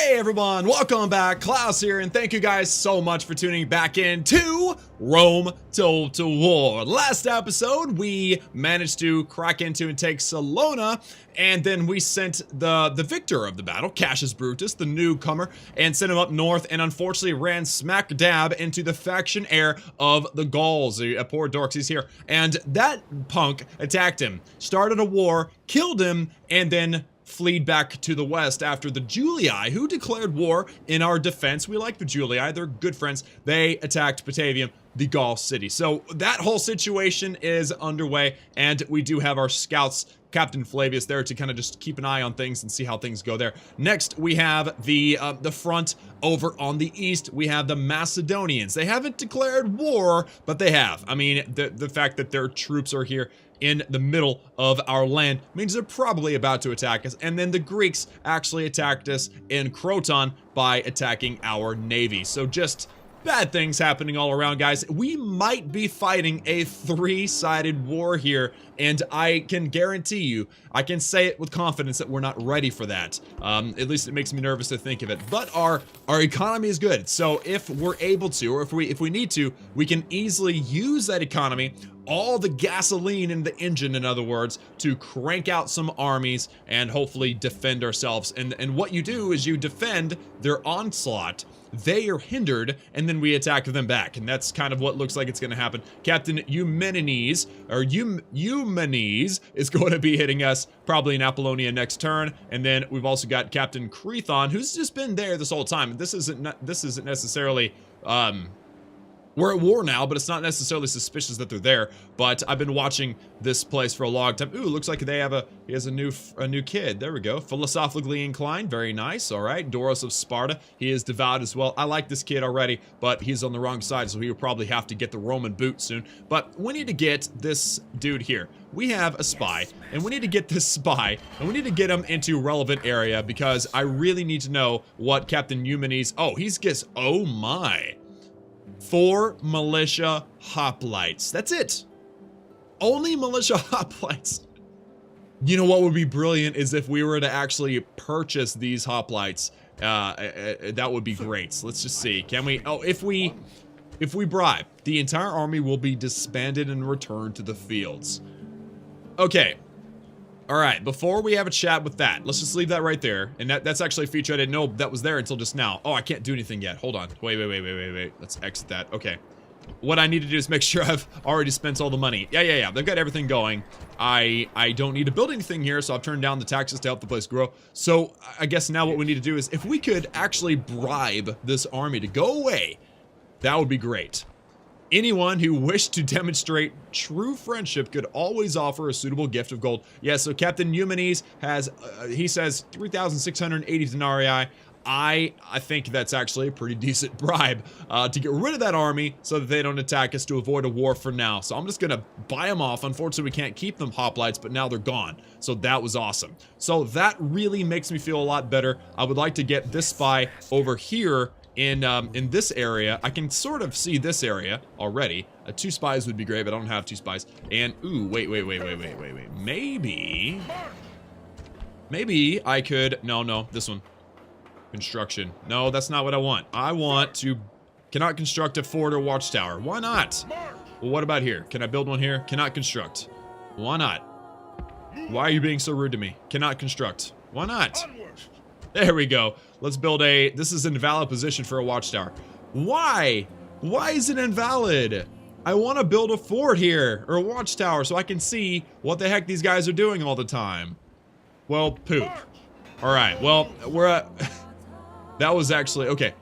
Hey everyone, welcome back. Klaus here, and thank you guys so much for tuning back in to Rome to War. Last episode, we managed to crack into and take Salona, and then we sent the victor of the battle, Cassius Brutus, the newcomer, and sent him up north, and unfortunately ran smack dab into the faction heir of the Gauls. Poor dorks, he's here. And that punk attacked him, started a war, killed him, and then fled back to the west after the Julii, who declared war in our defense. We like the Julii, they're good friends. They attacked Batavium, the Gaul city. So that whole situation is underway, and we do have our scouts, Captain Flavius, there to kind of just keep an eye on things and see how things go there. Next, we have the front over on the east. We have the Macedonians. They haven't declared war, but they have. I mean, the fact that their troops are here in the middle of our land means they're probably about to attack us. And then the Greeks actually attacked us in Croton by attacking our navy. So just bad things happening all around, guys. We might be fighting a three-sided war here, and I can guarantee you, I can say it with confidence that we're not ready for that. At least it makes me nervous to think of it. But our economy is good, so if we're able to, or if we need to, we can easily use that economy, all the gasoline in the engine, in other words, to crank out some armies and hopefully defend ourselves. And what you do is you defend their onslaught. They are hindered, and then we attack them back, and that's kind of what looks like it's going to happen. Captain Eumenes, or Eumenes, is going to be hitting us probably in Apollonia next turn, and then we've also got Captain Crethon, who's just been there this whole time. This isn't necessarily we're at war now, but it's not necessarily suspicious that they're there. But I've been watching this place for a long time. Ooh, looks like he has a new kid. There we go. Philosophically inclined, very nice. All right, Doros of Sparta. He is devout as well. I like this kid already, but he's on the wrong side, so he'll probably have to get the Roman boot soon. But we need to get this dude here. We have a spy, and we need to get this spy, and we need to get him into relevant area because I really need to know what Captain Eumenes. Oh, oh my. 4 militia hoplites. That's it. Only militia hoplites. You know what would be brilliant is if we were to actually purchase these hoplites. That would be great. So let's just see. Can we? Oh, if we bribe, the entire army will be disbanded and returned to the fields. Okay. All right, before we have a chat with that, let's just leave that right there. And that's actually a feature I didn't know that was there until just now. Oh, I can't do anything yet. Hold on. Wait. Let's exit that. Okay. What I need to do is make sure I've already spent all the money. Yeah. They've got everything going. I don't need to build anything here, so I've turned down the taxes to help the place grow. So I guess now what we need to do is if we could actually bribe this army to go away, that would be great. Anyone who wished to demonstrate true friendship could always offer a suitable gift of gold. Yeah, so Captain Eumenes has, he says 3,680 denarii. I think that's actually a pretty decent bribe to get rid of that army so that they don't attack us, to avoid a war for now. So I'm just going to buy them off. Unfortunately, we can't keep them hoplites, but now they're gone. So that was awesome. So that really makes me feel a lot better. I would like to get this spy over here in this area. I can sort of see this area already. 2 spies would be great, but I don't have 2 spies. And ooh, wait. Maybe I could. No, this one. Construction. No, that's not what I want. I want to cannot construct a fort or watchtower. Why not? Well, what about here? Can I build one here? Cannot construct. Why not? Why are you being so rude to me? Cannot construct. Why not? There we go. Let's build this is an invalid position for a watchtower. Why? Why is it invalid? I want to build a fort here, or a watchtower, so I can see what the heck these guys are doing all the time. Well, poop. Alright, well, we're at... That was actually... Okay.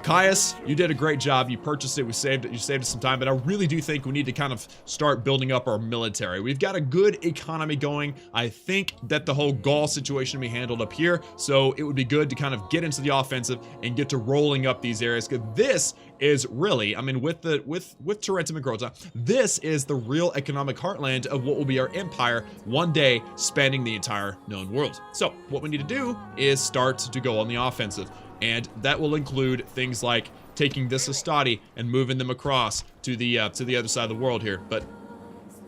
Caius, you did a great job. You purchased it. You saved us some time, but I really do think we need to kind of start building up our military. We've got a good economy going. I think that the whole Gaul situation will be handled up here, so it would be good to kind of get into the offensive and get to rolling up these areas, because this is really, I mean, with Tarentum and Croton, this is the real economic heartland of what will be our empire one day, spanning the entire known world. So what we need to do is start to go on the offensive. And that will include things like taking this Astati and moving them across to the other side of the world here. But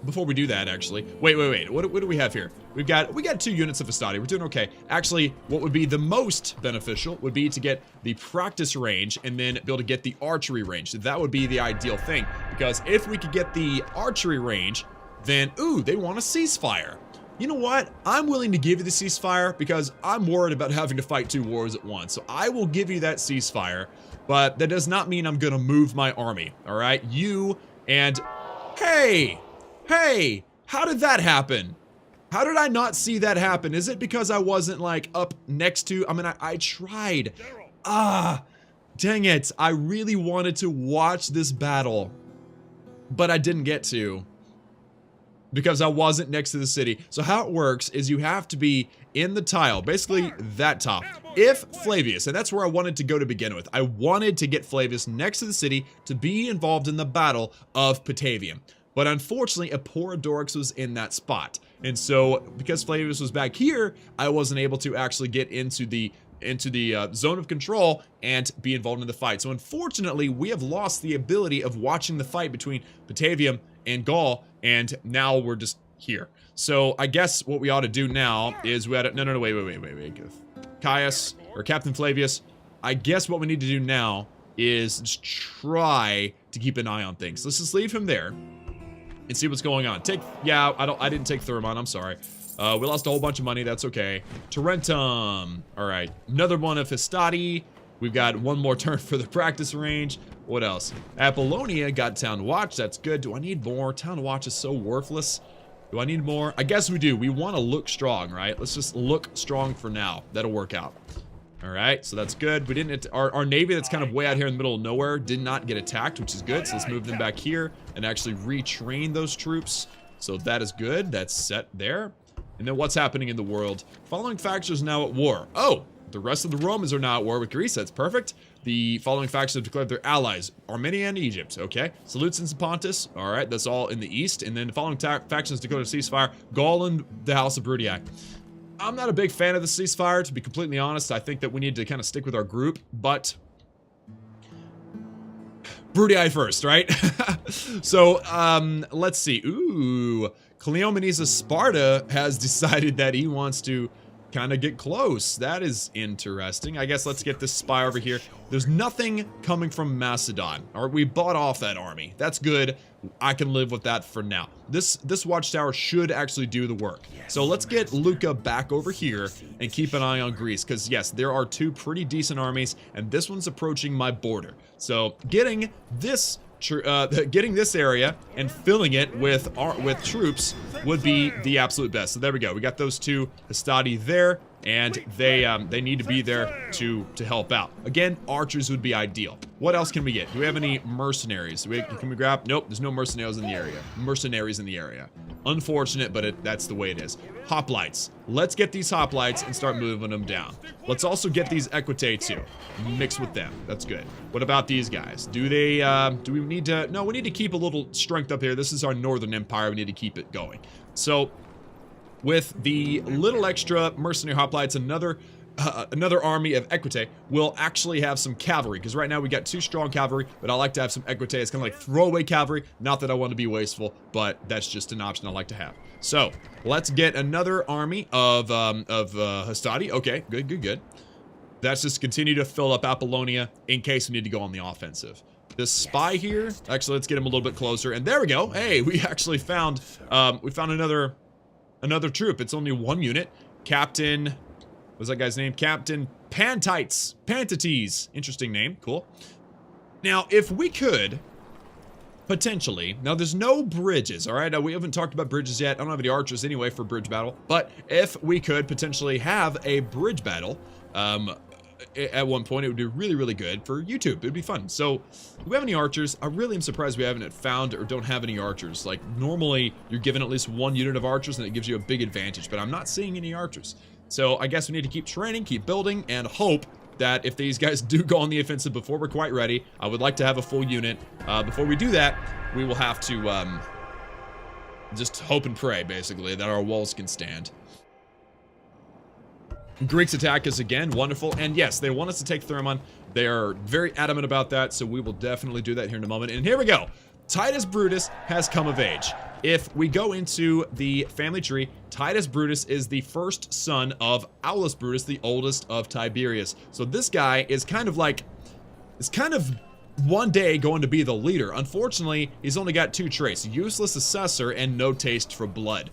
before we do that, actually, wait, what do we have here? we got 2 units of Hastati. We're doing okay. Actually, what would be the most beneficial would be to get the practice range and then be able to get the archery range. So that would be the ideal thing, because if we could get the archery range, then, ooh, they want a ceasefire. You know what? I'm willing to give you the ceasefire because I'm worried about having to fight 2 wars at once. So I will give you that ceasefire, but that does not mean I'm gonna move my army, all right? You and... Hey! Hey! How did that happen? How did I not see that happen? Is it because I wasn't, like, up next to... I mean, I tried. Dang it. I really wanted to watch this battle, but I didn't get to, because I wasn't next to the city. So how it works is you have to be in the tile, basically that top. If Flavius, and that's where I wanted to go to begin with, I wanted to get Flavius next to the city to be involved in the Battle of Patavium. But unfortunately, Aporidorix was in that spot. And so, because Flavius was back here, I wasn't able to actually get into the zone of control and be involved in the fight. So unfortunately, we have lost the ability of watching the fight between Patavium and Gaul, and now we're just here. So I guess what we ought to do now is we ought to, no, wait. Caius, or Captain Flavius, I guess what we need to do now is just try to keep an eye on things. Let's just leave him there and see what's going on. I didn't take Thermon, I'm sorry. We lost a whole bunch of money, that's okay. Tarentum, all right. Another one of Hastati. We've got 1 more turn for the practice range. What else? Apollonia got Town Watch, that's good. Do I need more? Town Watch is so worthless. Do I need more? I guess we do. We want to look strong, right? Let's just look strong for now. That'll work out. All right, so that's good. We didn't, our navy that's kind of way out here in the middle of nowhere did not get attacked, which is good. So let's move them back here and actually retrain those troops. So that is good. That's set there. And then what's happening in the world? Following factions are now at war. Oh, the rest of the Romans are now at war with Greece. That's perfect. The following factions have declared their allies, Armenia and Egypt. Okay. Salutes and Pontus. All right, that's all in the east. And then the following factions declared a ceasefire. Gaul and the House of Bruttii. I'm not a big fan of the ceasefire, to be completely honest. I think that we need to kind of stick with our group, but Bruttii first, right? So, let's see. Ooh, Cleomenes of Sparta has decided that he wants to kind of get close. That is interesting. I guess let's get this spy over here. There's nothing coming from Macedon. All right, we bought off that army. That's good. I can live with that for now. This watchtower should actually do the work. So let's get Luca back over here and keep an eye on Greece, because yes, there are 2 pretty decent armies, and this one's approaching my border. So getting this area and filling it with troops would be the absolute best. So there we go. We got those 2 Hastati there, and they need to be there to help out. Again, archers would be ideal. What else can we get? Do we have any mercenaries? Can we grab? Nope, there's no mercenaries in the area. Unfortunate, but that's the way it is. Hoplites. Let's get these hoplites and start moving them down. Let's also get these equitae too. Mix with them. That's good. What about these guys? Do we need to? No, we need to keep a little strength up here. This is our Northern Empire. We need to keep it going. So, with the little extra mercenary hoplites, another army of equitae will actually have some cavalry, because right now we got 2 strong cavalry, but I like to have some equitae. It's kind of like throwaway cavalry. Not that I want to be wasteful, but that's just an option I like to have. So let's get another army of Hastati. Okay, good. That's just continue to fill up Apollonia in case we need to go on the offensive. This spy here, actually, let's get him a little bit closer. And there we go. Hey, we actually found another troop. It's only 1 unit. Captain, what's that guy's name? Captain Pantites. Interesting name. Cool. Now, if we could potentially, now there's no bridges, all right? We haven't talked about bridges yet. I don't have any archers anyway for bridge battle, but if we could potentially have a bridge battle, at one point, it would be really good for YouTube. It'd be fun. So, do we have any archers? I really am surprised we haven't found or don't have any archers. Like, normally, you're given at least 1 unit of archers, and it gives you a big advantage, but I'm not seeing any archers. So, I guess we need to keep training, keep building, and hope that if these guys do go on the offensive before we're quite ready, I would like to have a full unit. Before we do that, we will have to just hope and pray, basically, that our walls can stand. Greeks attack us again, wonderful, and yes, they want us to take Thermon. They are very adamant about that, so we will definitely do that here in a moment. And here we go. Titus Brutus has come of age. if we go into the family tree, Titus Brutus is the first son of Aulus Brutus, the oldest of Tiberius. So this guy is kind of like, one day going to be the leader. Unfortunately, he's only got 2 traits: useless assessor and no taste for blood.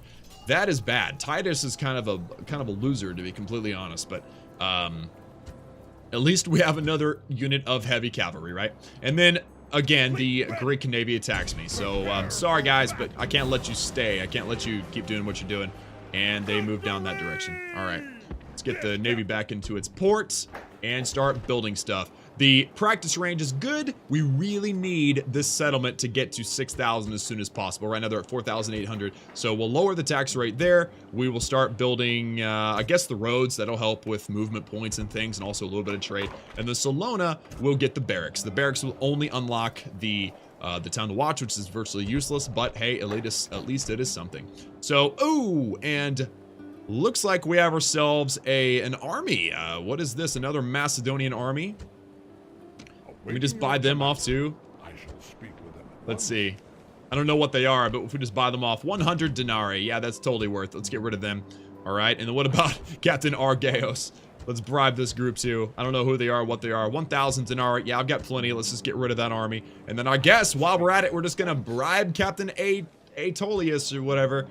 That is bad. Titus is kind of a loser, to be completely honest, but at least we have another unit of heavy cavalry, right? And then again, the Greek Navy attacks me. So sorry guys, but I can't let you stay. I can't let you keep doing what you're doing. And they move down that direction. All right, let's get the Navy back into its ports and start building stuff. The practice range is good. We really need this settlement to get to 6,000 as soon as possible. Right now they're at 4,800. So we'll lower the tax rate there. We will start building, I guess, the roads. That'll help with movement points and things, and also a little bit of trade. And the Salona will get the barracks. The barracks will only unlock the town to watch, which is virtually useless. But hey, at least it is something. So, ooh, and looks like we have ourselves an army. What is this? Another Macedonian army? Let me just buy them off too. Let's see. I don't know what they are, but if we just buy them off, 100 denarii. Yeah, that's totally worth it. Let's get rid of them. All right, and then what about Captain Argeos? Let's bribe this group too. I don't know who they are, what they are. 1,000 denarii. Yeah, I've got plenty. Let's just get rid of that army. And then I guess while we're at it, we're just gonna bribe Captain Aetolius or whatever.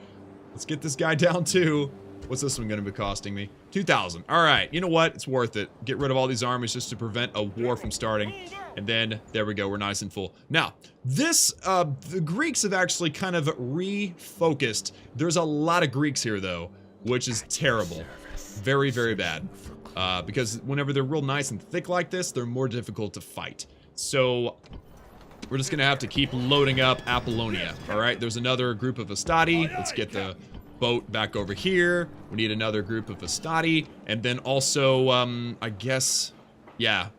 Let's get this guy down too. What's this one going to be costing me? 2,000. All right. You know what? It's worth it. Get rid of all these armies just to prevent a war from starting. And then, there we go. We're nice and full. Now, this, the Greeks have actually kind of refocused. There's a lot of Greeks here, though, which is terrible. Very, very bad. Because whenever they're real nice and thick like this, they're more difficult to fight. So, we're just going to have to keep loading up Apollonia. All right. There's another group of Astati. Let's get the boat back over here. We need another group of Astati, and then also I guess, yeah,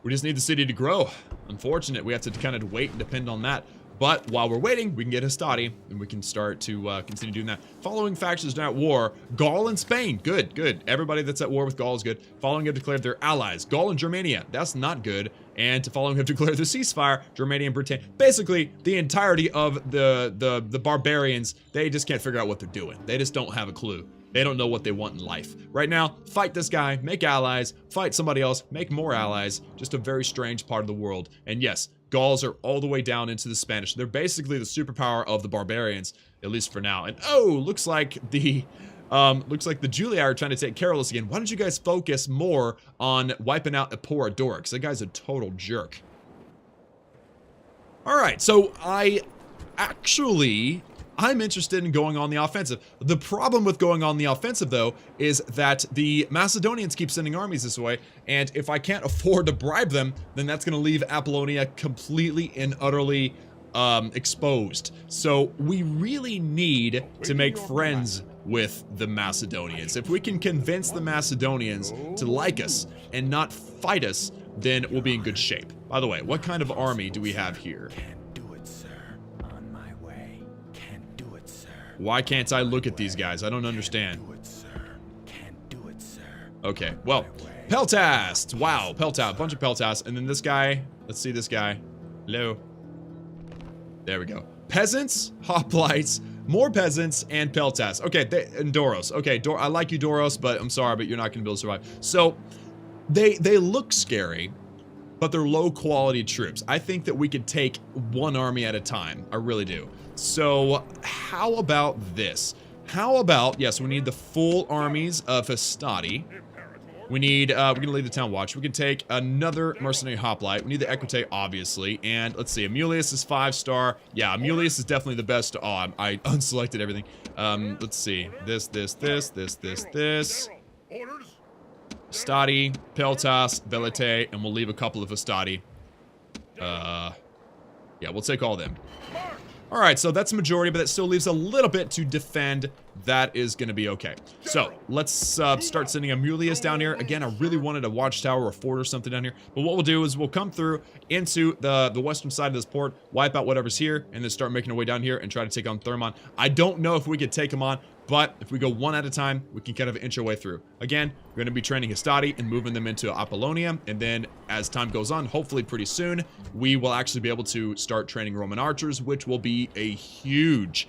we just need the city to grow. Unfortunate, we have to kind of wait and depend on that. But while we're waiting, we can get Astati, and we can start to continue doing that. Following factions are at war: Gaul and Spain. Good, good. Everybody that's at war with Gaul is good. Following have declared their allies: Gaul and Germania. That's not good. And following have declared their ceasefire: Germania and Britain. Basically, the entirety of the barbarians, they just can't figure out what they're doing. They just don't have a clue. They don't know what they want in life. Right now, fight this guy, make allies, fight somebody else, make more allies. Just a very strange part of the world. And yes, Gauls are all the way down into the Spanish. They're basically the superpower of the barbarians, at least for now. And oh, looks like the Julii are trying to take Carolus again. Why don't you guys focus more on wiping out Apollodorus? Because that guy's a total jerk. All right, so I'm interested in going on the offensive. The problem with going on the offensive, though, is that the Macedonians keep sending armies this way, and if I can't afford to bribe them, then that's going to leave Apollonia completely and utterly exposed. So we really need to make friends with the Macedonians. If we can convince the Macedonians to like us and not fight us, then we'll be in good shape. By the way, what kind of army do we have here? Why can't I look at these guys? I don't understand. Okay, well, Peltasts. Wow, Peltast. Bunch of Peltasts. And then this guy. Let's see this guy. Hello. There we go. Peasants, hoplites, more peasants, and Peltasts. Okay, and Doros. Okay, I like you, Doros, but I'm sorry, but you're not going to be able to survive. So, they look scary, but they're low-quality troops. I think that we could take one army at a time. I really do. So, how about this? How about, yes, we need the full armies of Hastati. We need, we're gonna leave the town watch. We can take another mercenary hoplite. We need the Equite, obviously. And let's see, Amulius is 5-star. Yeah, Amulius is definitely the best. Oh, I unselected everything. Let's see. This. Astati, Peltas, Velite, and we'll leave a couple of Astati. Yeah, we'll take all of them. Alright, so that's a majority, but that still leaves a little bit to defend that is going to be okay. So let's start sending Amulius down here. Again, I really wanted a watchtower or a fort or something down here. But what we'll do is we'll come through into the western side of this port, wipe out whatever's here, and then start making our way down here and try to take on Thermon. I don't know if we could take him on, but if we go one at a time, we can kind of inch our way through. Again, we're going to be training Hastati and moving them into Apollonia. And then as time goes on, hopefully pretty soon, we will actually be able to start training Roman archers, which will be a huge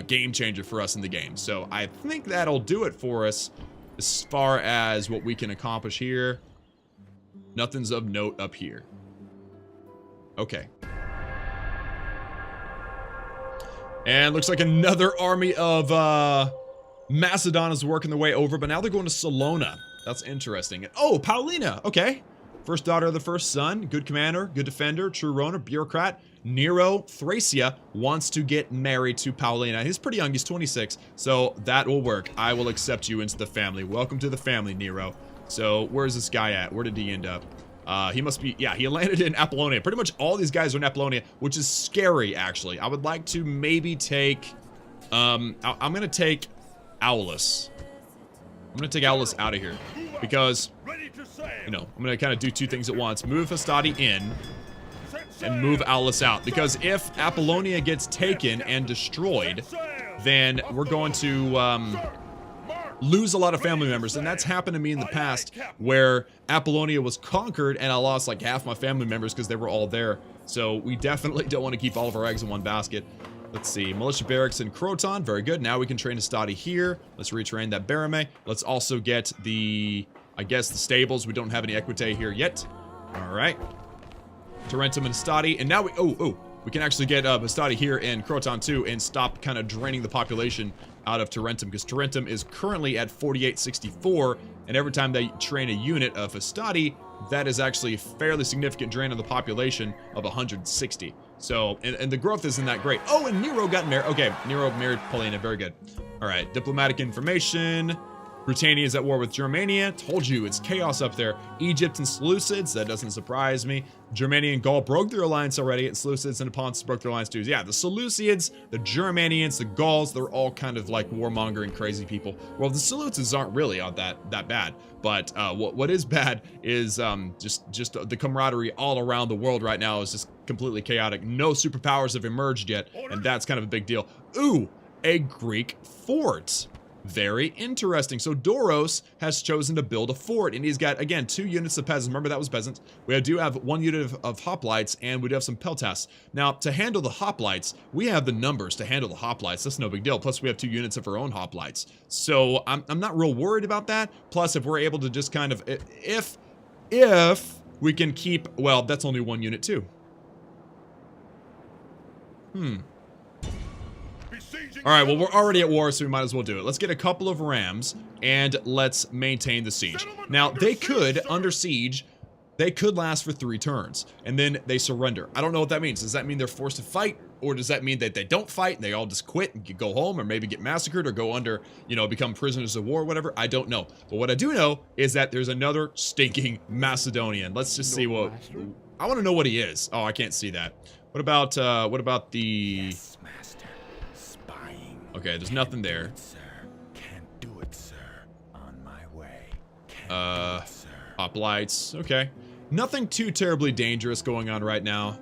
game changer for us in the game. So I think that'll do it for us as far as what we can accomplish here. Nothing's of note up here. Okay. And looks like another army of Macedon is working their way over, but now they're going to Salona. That's interesting. Oh, Paulina. Okay. First daughter of the first son. Good commander, good defender, true Roner, bureaucrat. Nero, Thracia, wants to get married to Paulina. He's pretty young. He's 26. So that will work. I will accept you into the family. Welcome to the family, Nero. So where's this guy at? Where did he end up? He must be, yeah, he landed in Apollonia. Pretty much all these guys are in Apollonia, which is scary, actually. I would like to maybe take, I'm going to take Aulus. I'm going to take Aulus out of here because, you know, I'm going to kind of do two things at once. Move Hastati in and move Aulus out, because if Apollonia gets taken and destroyed, then we're going to, lose a lot of family members, and that's happened to me in the past where Apollonia was conquered and I lost like half my family members because they were all there. So we definitely don't want to keep all of our eggs in one basket. Let's see, militia barracks in Croton, very good. Now we can train Hastati here. Let's retrain that Barame. Let's also get the, I guess, the stables. We don't have any Equite here yet. All right, Tarentum and Hastati, and now we can actually get Hastati here in Croton too and stop kind of draining the population out of Tarentum, because Tarentum is currently at 4864, and every time they train a unit of Hastati, that is actually a fairly significant drain on the population of 160. So, and the growth isn't that great. Oh, and Nero got married. Okay, Nero married Paulina. Very good. All right, diplomatic information. Britannia is at war with Germania. Told you, it's chaos up there. Egypt and Seleucids, that doesn't surprise me. Germania and Gaul broke their alliance already, and Seleucids and the Pontus broke their alliance too. Yeah, the Seleucids, the Germanians, the Gauls, they're all kind of like warmongering crazy people. Well, the Seleucids aren't really that bad, but what is bad is just the camaraderie all around the world right now is just completely chaotic. No superpowers have emerged yet, and that's kind of a big deal. Ooh, a Greek fort. Very interesting. So Doros has chosen to build a fort, and he's got, again, 2 units of peasants. Remember, that was peasants. We do have 1 unit of hoplites, and we do have some peltasts. Now, to handle the hoplites, we have the numbers to handle the hoplites. That's no big deal. Plus, we have 2 units of our own hoplites. So I'm not real worried about that. Plus, if we're able to just kind of, if we can keep, well, that's only 1 unit too. All right, well, we're already at war, so we might as well do it. Let's get a couple of rams, and let's maintain the siege. Now, they could, under siege, they could last for 3 turns, and then they surrender. I don't know what that means. Does that mean they're forced to fight, or does that mean that they don't fight, and they all just quit and go home, or maybe get massacred, or go under, you know, become prisoners of war, or whatever? I don't know. But what I do know is that there's another stinking Macedonian. Let's just see what... I want to know what he is. Oh, I can't see that. What about the... Yes, master. Spying. Okay, there's nothing there. Sir, can't do it, sir. On my way. Can't do it, sir. Hoplites. Okay. Nothing too terribly dangerous going on right now.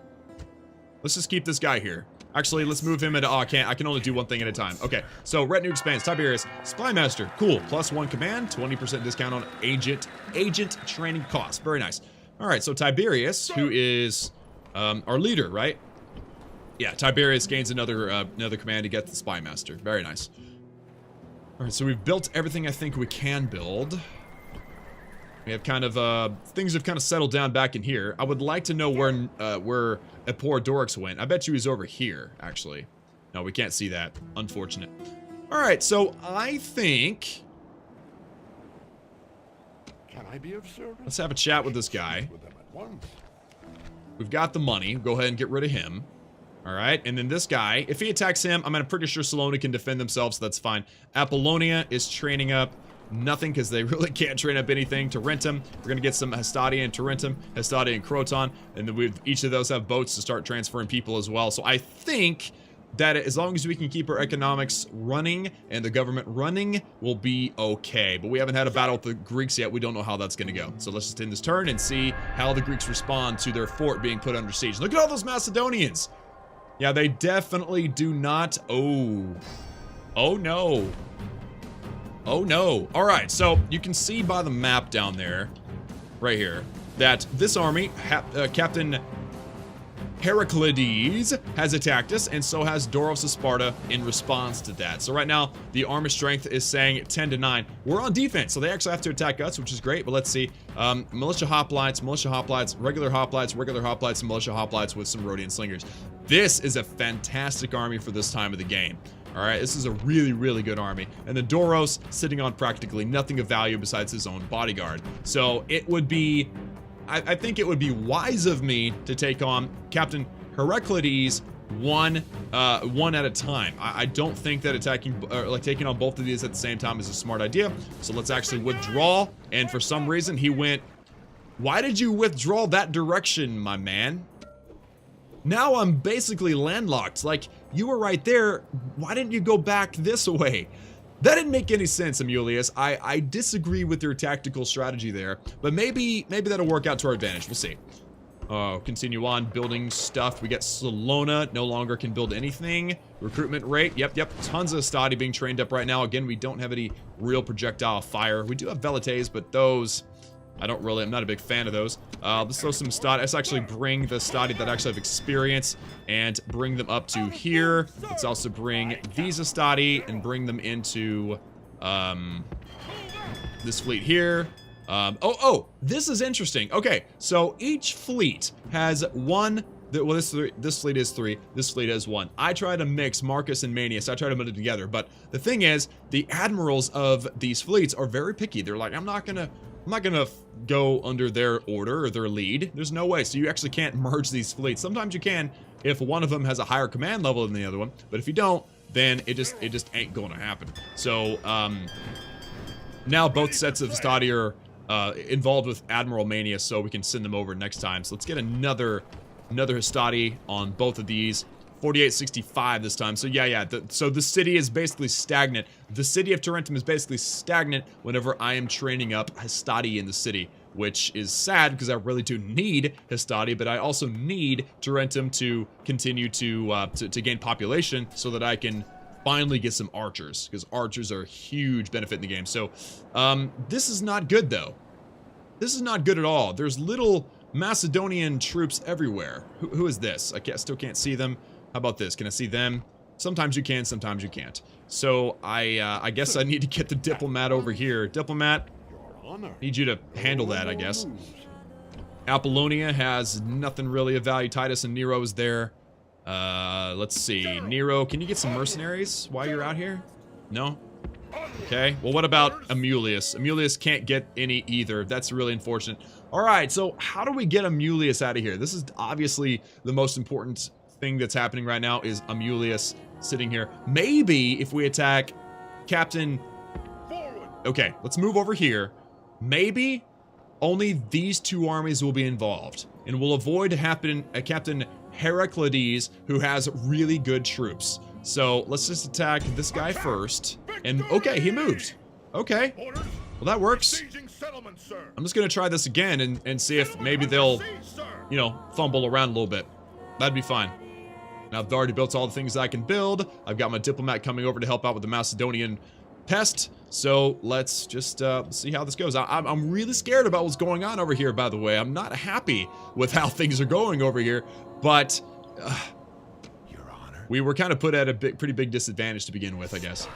Let's just keep this guy here. Actually, let's move him into... Oh, I can't. I can only do one thing at a time. Okay, so retinue expands. Tiberius. Spy Master. Cool. +1 command. 20% discount on agent training costs. Very nice. All right, so Tiberius, who is our leader, right? Yeah, Tiberius gains another command to get the Spy Master. Very nice. All right, so we've built everything I think we can build. We have kind of, things have kind of settled down back in here. I would like to know where Apollodorix went. I bet you he's over here, actually. No, we can't see that. Unfortunate. All right, so I think... Can I be of service? Let's have a chat with this guy. We've got the money. Go ahead and get rid of him. All right, and then this guy, if he attacks him, I'm pretty sure Salona can defend themselves, so that's fine. Apollonia is training up nothing because they really can't train up anything. Tarentum, we're going to get some Hastati and Tarentum, Hastati and Croton, and then each of those have boats to start transferring people as well. So I think that as long as we can keep our economics running and the government running, we'll be okay. But we haven't had a battle with the Greeks yet. We don't know how that's going to go. So let's just end this turn and see how the Greeks respond to their fort being put under siege. Look at all those Macedonians. Yeah, they definitely do not. Oh no. Oh no. All right, so you can see by the map down there, right here, that this army, Captain Heraclides, has attacked us, and so has Doros of Sparta in response to that. So right now, the army strength is saying 10-9. We're on defense, so they actually have to attack us, which is great, but let's see. Militia hoplites, regular hoplites, and militia hoplites with some Rhodian slingers. This is a fantastic army for this time of the game. All right, this is a really, really good army. And the Doros sitting on practically nothing of value besides his own bodyguard. So it would be, I think it would be wise of me to take on Captain Heraclides one at a time. I don't think that taking on both of these at the same time is a smart idea. So let's actually withdraw. And for some reason he went, why did you withdraw that direction, my man? Now I'm basically landlocked. Like, you were right there. Why didn't you go back this way? That didn't make any sense, Amulius. I disagree with your tactical strategy there, but maybe that'll work out to our advantage. We'll see. Continue on building stuff. We get Salona, no longer can build anything. Recruitment rate, yep. Tons of Stadi being trained up right now. Again, we don't have any real projectile fire. We do have Velites, but those, I'm not a big fan of those. Let's throw some Stadi. Let's actually bring the Stadi that actually have experience and bring them up to here. Let's also bring these Stadi and bring them into this fleet here. This is interesting. Okay, so each fleet has one. Well, this fleet is 3. This fleet is 1. I try to mix Marcus and Manius. I try to put it together. But the thing is, the admirals of these fleets are very picky. They're like, I'm not gonna go under their order or their lead. There's no way. So you actually can't merge these fleets. Sometimes you can if one of them has a higher command level than the other one. But if you don't, then it just ain't going to happen. So now both sets of Stadi are involved with Admiral Manius, so we can send them over next time. So let's get another Hastati on both of these. 4865 this time. So yeah. So the city is basically stagnant. The city of Tarentum is basically stagnant whenever I am training up Hastati in the city, which is sad because I really do need Hastati, but I also need Tarentum to continue to gain population so that I can finally get some archers, because archers are a huge benefit in the game. So this is not good though. This is not good at all. There's little Macedonian troops everywhere. Who is this? I still can't see them. How about this? Can I see them? Sometimes you can, sometimes you can't. So I guess I need to get the diplomat over here. Diplomat, need you to handle that, I guess. Apollonia has nothing really of value. Titus and Nero is there. Let's see. Nero, can you get some mercenaries while you're out here? No? Okay. Well, what about Amulius? Amulius can't get any either. That's really unfortunate. All right, so how do we get Amulius out of here? This is obviously the most important thing that's happening right now is Amulius sitting here. Maybe if we attack Captain... Okay, let's move over here. Maybe only these 2 armies will be involved, and we'll avoid Captain Heraclides, who has really good troops. So let's just attack this guy first. And okay, he moved. Okay, well that works. I'm just gonna try this again and see if maybe they'll, fumble around a little bit. That'd be fine. Now I've already built all the things I can build. I've got my diplomat coming over to help out with the Macedonian pest. So let's just see how this goes. I'm really scared about what's going on over here, by the way. I'm not happy with how things are going over here, but Your Honor. We were kind of put at a pretty big disadvantage to begin with, I guess.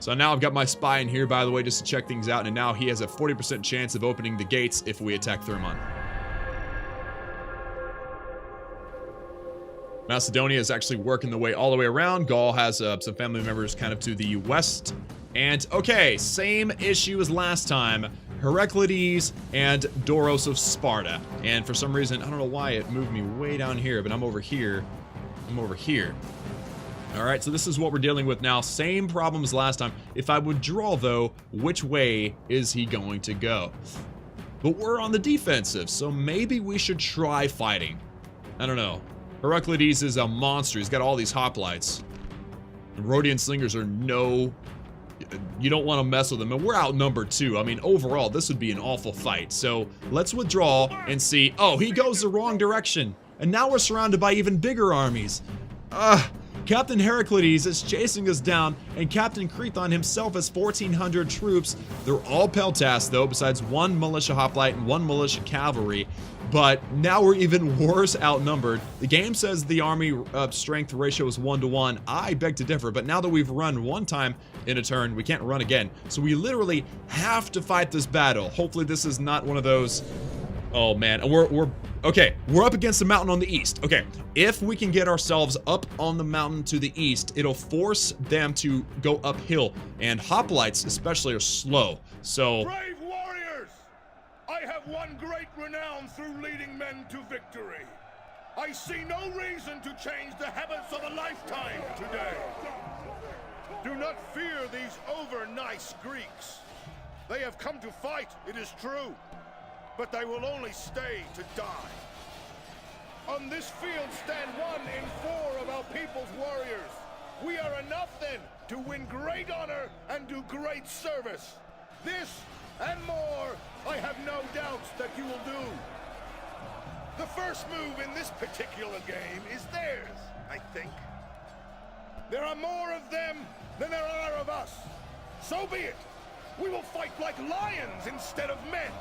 So now I've got my spy in here, by the way, just to check things out, and now he has a 40% chance of opening the gates if we attack Thermon. Macedonia is actually working the way all the way around. Gaul has some family members kind of to the west. And okay, same issue as last time. Heraclides and Doros of Sparta. And for some reason, I don't know why it moved me way down here, but I'm over here. I'm over here. All right, so this is what we're dealing with now. Same problem as last time. If I withdraw, though, which way is he going to go? But we're on the defensive, so maybe we should try fighting. I don't know. Heraclides is a monster. He's got all these hoplites. And Rhodian slingers are no... You don't want to mess with them. And we're outnumbered too. I mean, overall, this would be an awful fight. So let's withdraw and see. Oh, he goes the wrong direction. And now we're surrounded by even bigger armies. Captain Heraclides is chasing us down, and Captain Crethon himself has 1,400 troops. They're all peltasts though, besides one militia hoplite and one militia cavalry. But now we're even worse outnumbered. The game says the army strength ratio is 1-to-1. I beg to differ, but now that we've run one time in a turn, we can't run again. So we literally have to fight this battle. Hopefully this is not one of those... Oh man, and we're okay, we're up against the mountain on the east. Okay, if we can get ourselves up on the mountain to the east, it'll force them to go uphill, and hoplites especially are slow. So Brave warriors! I have won great renown through leading men to victory. I see no reason to change the habits of a lifetime today. Do not fear these over-nice Greeks. They have come to fight, it is true, but they will only stay to die. On this field stand 1 in 4 of our people's warriors. We are enough then to win great honor and do great service. This and more, I have no doubts that you will do. The first move in this particular game is theirs, I think. There are more of them than there are of us. So be it. We will fight like lions instead of men.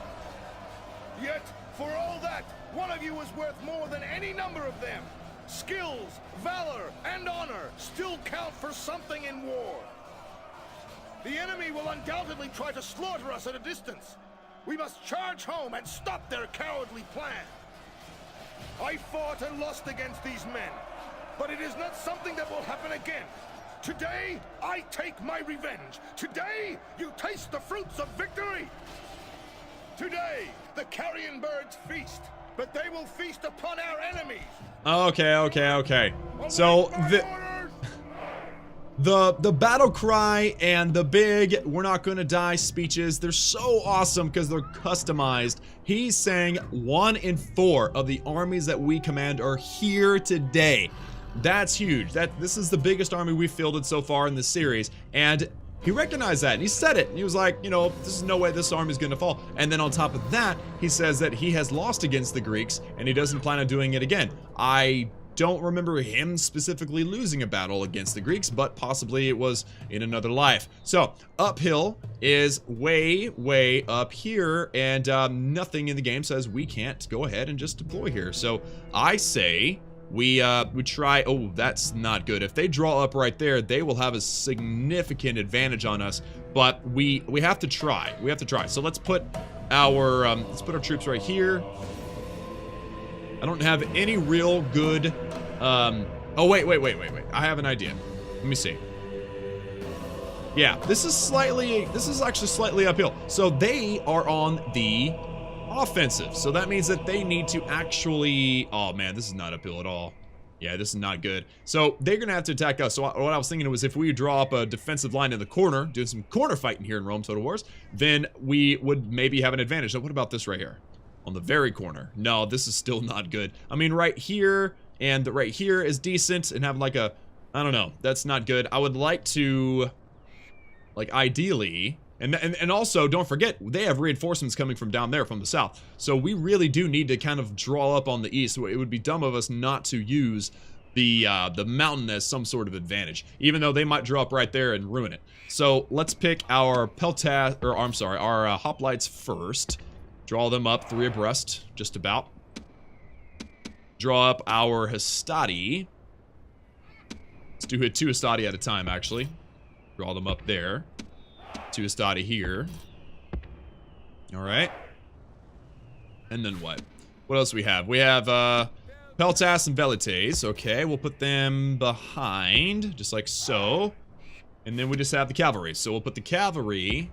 Yet, for all that, one of you is worth more than any number of them. Skills, valor, and honor still count for something in war. The enemy will undoubtedly try to slaughter us at a distance. We must charge home and stop their cowardly plan. I fought and lost against these men, but it is not something that will happen again. Today, I take my revenge. Today, you taste the fruits of victory. Today, the carrion birds feast, but they will feast upon our enemies. Okay. So the battle cry and the big "we're not gonna die" speeches, they're so awesome because they're customized. He's saying 1 in 4 of the armies that we command are here today. That's huge. This is the biggest army we've fielded so far in this series, and he recognized that, and he said it. He was like, you know, there's no way this army is going to fall. And then on top of that, he says that he has lost against the Greeks, and he doesn't plan on doing it again. I don't remember him specifically losing a battle against the Greeks, but possibly it was in another life. So, uphill is way up here, and nothing in the game says we can't go ahead and just deploy here. So, I say... We try. Oh, that's not good. If they draw up right there, they will have a significant advantage on us. But we have to try. We have to try. So let's put our troops right here. I don't have any real good. Oh wait. I have an idea. Let me see. Yeah, this is actually slightly uphill. So they are on the offensive, so that means that they need to actually... Oh man, this is not uphill at all. Yeah, this is not good. So they're gonna have to attack us. So what I was thinking was, if we draw up a defensive line in the corner, doing some corner fighting here in Rome Total Wars, then we would maybe have an advantage. So what about this right here on the very corner? No, this is still not good. I mean, right here and right here is decent, and have like a... I don't know, that's not good. I would like to, like, ideally... And also, don't forget, they have reinforcements coming from down there, from the south. So we really do need to kind of draw up on the east. It would be dumb of us not to use the mountain as some sort of advantage, even though they might draw up right there and ruin it. So let's pick our our hoplites first. Draw them up 3 abreast, just about. Draw up our hastati. Let's do 2 hastati at a time, actually. Draw them up there. 2 hastati here. Alright. And then what? What else do we have? We have Peltas and Velites. Okay, we'll put them behind, just like so. And then we just have the cavalry. So we'll put the cavalry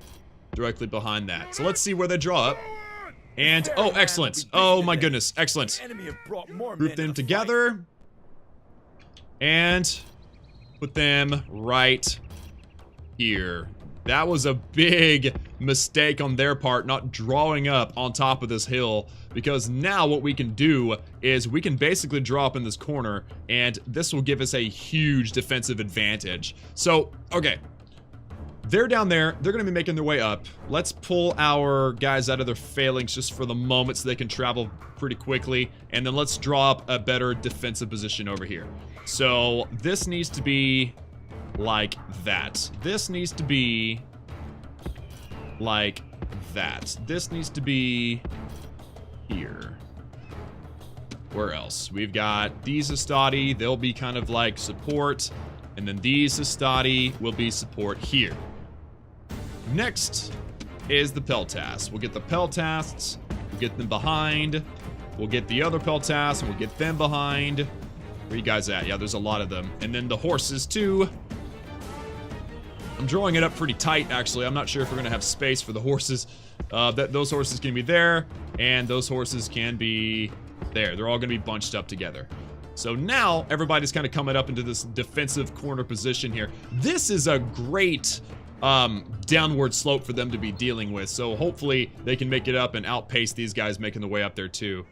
directly behind that. So let's see where they draw up. And, oh, excellent. Oh my goodness, excellent. Group them together. And put them right here. That was a big mistake on their part, not drawing up on top of this hill, because now what we can do is we can basically draw up in this corner, and this will give us a huge defensive advantage. So, okay. They're down there. They're going to be making their way up. Let's pull our guys out of their phalanx just for the moment so they can travel pretty quickly. And then let's draw up a better defensive position over here. So this needs to be like that. This needs to be like that. This needs to be here. Where else? We've got these Astati. They'll be kind of like support. And then these Astati will be support here. Next is the Peltasts. We'll get the Peltasts, we'll get them behind, we'll get the other Peltasts, and we'll get them behind. Where you guys at? Yeah, there's a lot of them. And then the horses too. I'm drawing it up pretty tight, actually. I'm not sure if we're gonna have space for the horses. Those horses can be there, and those horses can be there. They're all gonna be bunched up together. So now everybody's kind of coming up into this defensive corner position here. This is a great downward slope for them to be dealing with. So hopefully they can make it up and outpace these guys making the way up there too.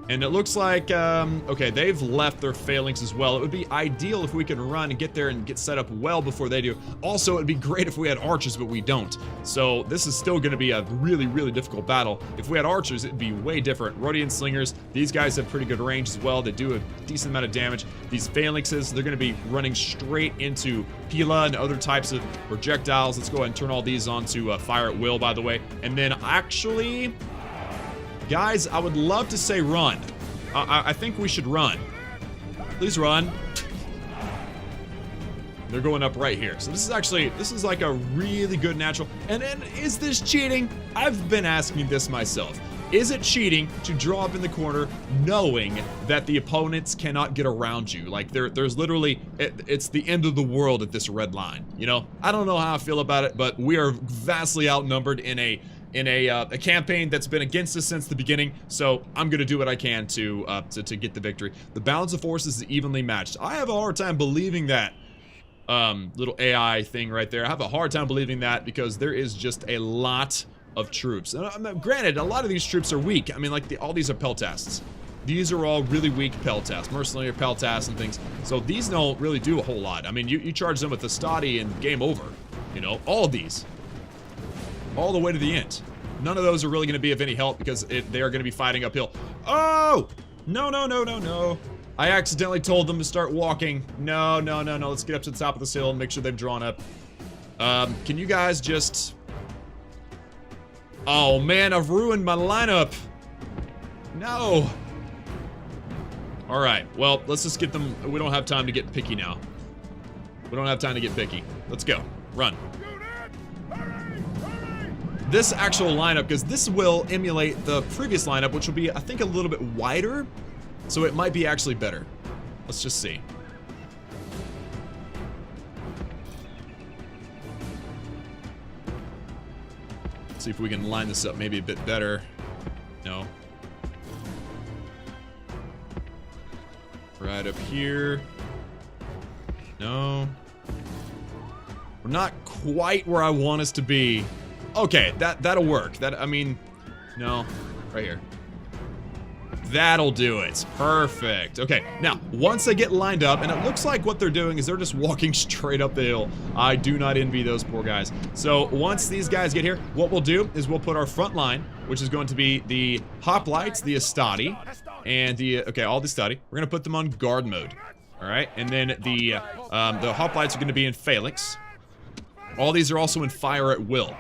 And it looks like, okay, they've left their phalanx as well. It would be ideal if we could run and get there and get set up well before they do. Also, it'd be great if we had archers, but we don't. So this is still going to be a really, really difficult battle. If we had archers, it'd be way different. Rhodian slingers, these guys have pretty good range as well. They do a decent amount of damage. These phalanxes, they're going to be running straight into Pila and other types of projectiles. Let's go ahead and turn all these on to fire at will, by the way. And then actually... guys, I would love to say run. I think we should run. Please run. They're going up right here. So this is like a really good natural. And is this cheating? I've been asking this myself. Is it cheating to draw up in the corner knowing that the opponents cannot get around you? Like there's literally, it's the end of the world at this red line. You know, I don't know how I feel about it, but we are vastly outnumbered in a campaign that's been against us since the beginning, so I'm gonna do what I can to get the victory. The balance of forces is evenly matched. I have a hard time believing that little AI thing right there. I have a hard time believing that because there is just a lot of troops. And granted, a lot of these troops are weak. I mean, like all these are Peltasts. These are all really weak Peltasts, mercenary Peltasts and things. So these don't really do a whole lot. I mean, you charge them with the Astati and game over. You know, all of these. All the way to the end. None of those are really going to be of any help because they are going to be fighting uphill. Oh! No, no, no, no, no. I accidentally told them to start walking. No, no, no, no. Let's get up to the top of this hill and make sure they've drawn up. Can you guys just... oh, man, I've ruined my lineup. No. All right, well, let's just get them... we don't have time to get picky now. We don't have time to get picky. Let's go. Run. This actual lineup, because this will emulate the previous lineup, which will be, I think, a little bit wider. So it might be actually better. Let's just see. See if we can line this up maybe a bit better. No. Right up here. No. We're not quite where I want us to be. Okay, that'll work. I mean, no, right here. That'll do it. Perfect. Okay, now, once they get lined up, and it looks like what they're doing is they're just walking straight up the hill. I do not envy those poor guys. So, once these guys get here, what we'll do is we'll put our front line, which is going to be the hoplites, the Astati, and the, okay, all the Astati. We're going to put them on guard mode. All right, and then the hoplites are going to be in phalanx. All these are also in fire at will.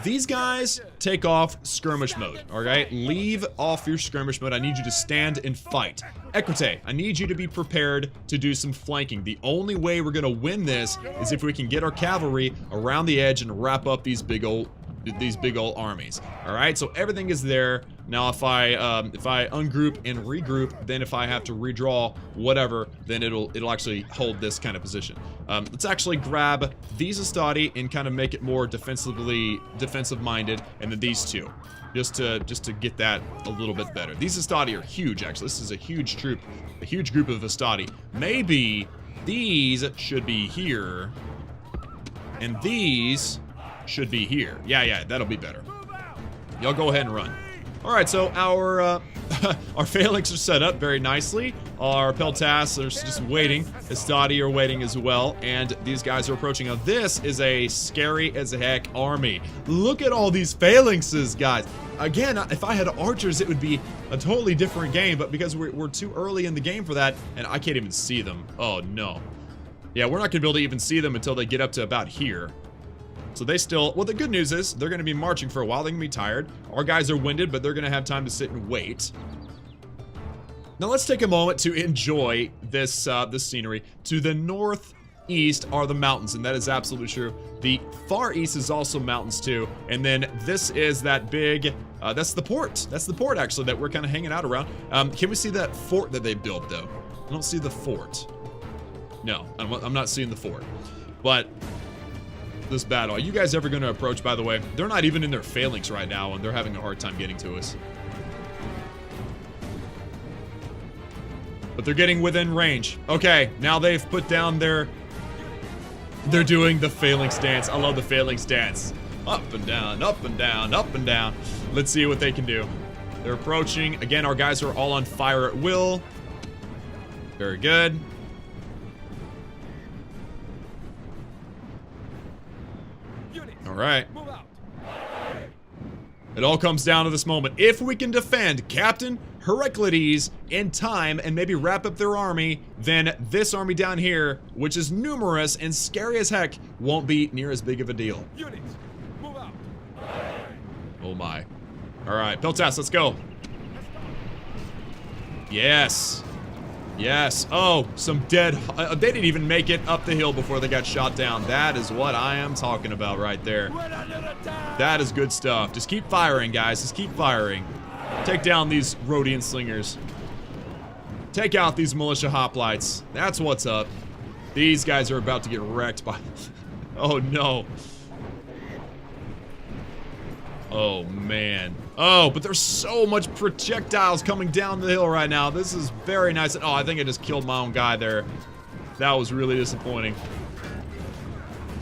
These guys take off skirmish mode, alright? Leave off your skirmish mode. I need you to stand and fight. Equite, I need you to be prepared to do some flanking. The only way we're gonna win this is if we can get our cavalry around the edge and wrap up these big old armies. Alright, so everything is there. Now if I ungroup and regroup, then if I have to redraw whatever, then it'll actually hold this kind of position. Let's actually grab these Astati and kind of make it more defensive minded, and then these two. Just to get that a little bit better. These Astati are huge, actually. This is a huge troop, a huge group of Astati. Maybe these should be here. And these should be here. Yeah, that'll be better. Y'all go ahead and run. Alright, so our our phalanx are set up very nicely. Our peltas are just waiting. Estadi are waiting as well. And these guys are approaching. Now, this is a scary as heck army. Look at all these phalanxes, guys. Again, if I had archers, it would be a totally different game. But because we're too early in the game for that, and I can't even see them. Oh, no. Yeah, we're not going to be able to even see them until they get up to about here. So they still, well, the good news is they're going to be marching for a while. They're going to be tired. Our guys are winded, but they're going to have time to sit and wait. Now let's take a moment to enjoy this this scenery. To the northeast are the mountains, and that is absolutely true. The far east is also mountains too. And then this is that big, that's the port. That's the port actually that we're kind of hanging out around. Can we see that fort that they built though? I don't see the fort. No, I'm not seeing the fort. But this battle, are you guys ever going to approach, by the way? They're not even in their phalanx right now, and they're having a hard time getting to us. But they're getting within range. Okay, now they've put down their... They're doing the phalanx dance. I love the phalanx dance. Up and down, up and down, up and down. Let's see what they can do. They're approaching. Again, our guys are all on fire at will. Very good. All right. It all comes down to this moment. If we can defend Captain Heraclides in time and maybe wrap up their army, then this army down here, which is numerous and scary as heck, won't be near as big of a deal. Units, move out. Oh my. All right, Peltas, let's go. Yes. Yes. Oh, some dead... they didn't even make it up the hill before they got shot down. That is what I am talking about right there. That is good stuff. Just keep firing, guys. Just keep firing. Take down these Rhodian slingers. Take out these militia hoplites. That's what's up. These guys are about to get wrecked by... Oh, no. Oh, man. Oh, but there's so much projectiles coming down the hill right now. This is very nice. Oh, I think I just killed my own guy there. That was really disappointing.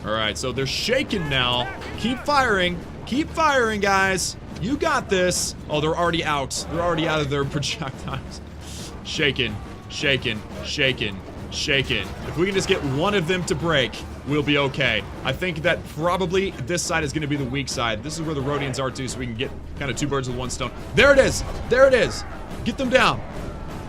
All right, so they're shaking now. Keep firing. Keep firing, guys. You got this. Oh, they're already out. They're already out of their projectiles. Shaking, shaking, shaking, shaking. If we can just get one of them to break, we'll be okay. I think that probably this side is going to be the weak side. This is where the Rhodians are too, so we can get kind of two birds with one stone. There it is. There it is. Get them down.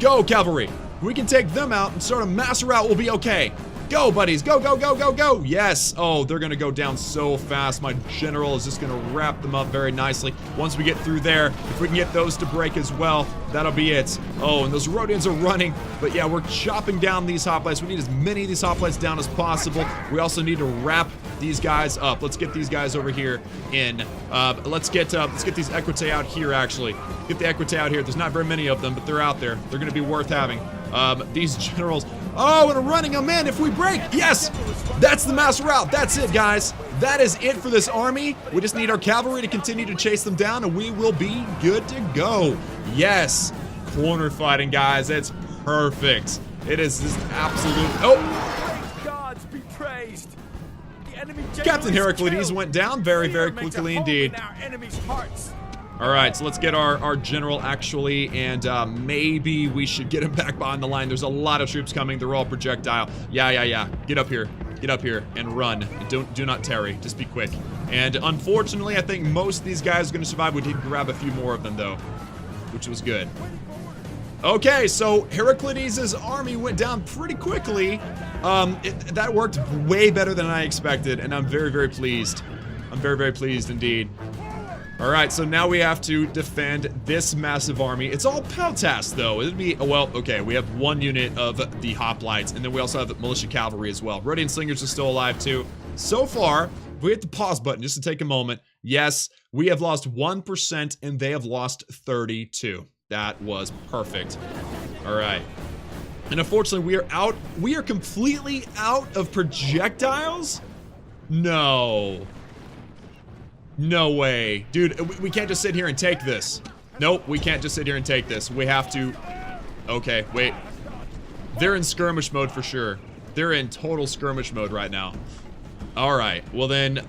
Go, cavalry. If we can take them out and start a mass rout, we'll be okay. Go, buddies. Go, go, go, go, go. Yes. Oh, they're going to go down so fast. My general is just going to wrap them up very nicely. Once we get through there, if we can get those to break as well, that'll be it. Oh, and those Rhodians are running. But yeah, we're chopping down these hoplites. We need as many of these hoplites down as possible. We also need to wrap these guys up. Let's get these guys over here in. Let's get these Equitae out here, actually. Get the Equitae out here. There's not very many of them, but they're out there. They're going to be worth having. These generals... Oh, and running them in if we break. Yes, that's the mass rout. That's it, guys. That is it for this army. We just need our cavalry to continue to chase them down, and we will be good to go. Yes, corner fighting, guys. It's perfect. It is just absolute. Oh, Gods be praised. The enemy Captain Heraclides went down very, very quickly indeed. Our enemy's hearts. All right, so let's get our general actually, and maybe we should get him back behind the line. There's a lot of troops coming. They're all projectile. Yeah. Get up here. Get up here and run. And do not tarry. Just be quick. And unfortunately, I think most of these guys are going to survive. We did grab a few more of them, though, which was good. Okay, so Heraclides' army went down pretty quickly. That worked way better than I expected, and I'm very, very pleased. I'm very, very pleased indeed. All right, so now we have to defend this massive army. It's all Peltas, though. It'd be, well, okay, we have one unit of the hoplites, and then we also have the militia cavalry as well. Rhodian slingers are still alive, too. So far, if we hit the pause button just to take a moment, yes, we have lost 1%, and they have lost 32. That was perfect. All right. And unfortunately, we are completely out of projectiles? No. No way. Dude, we can't just sit here and take this. Nope, we can't just sit here and take this. We have to... Okay, wait. They're in skirmish mode for sure. They're in total skirmish mode right now. All right. Well then,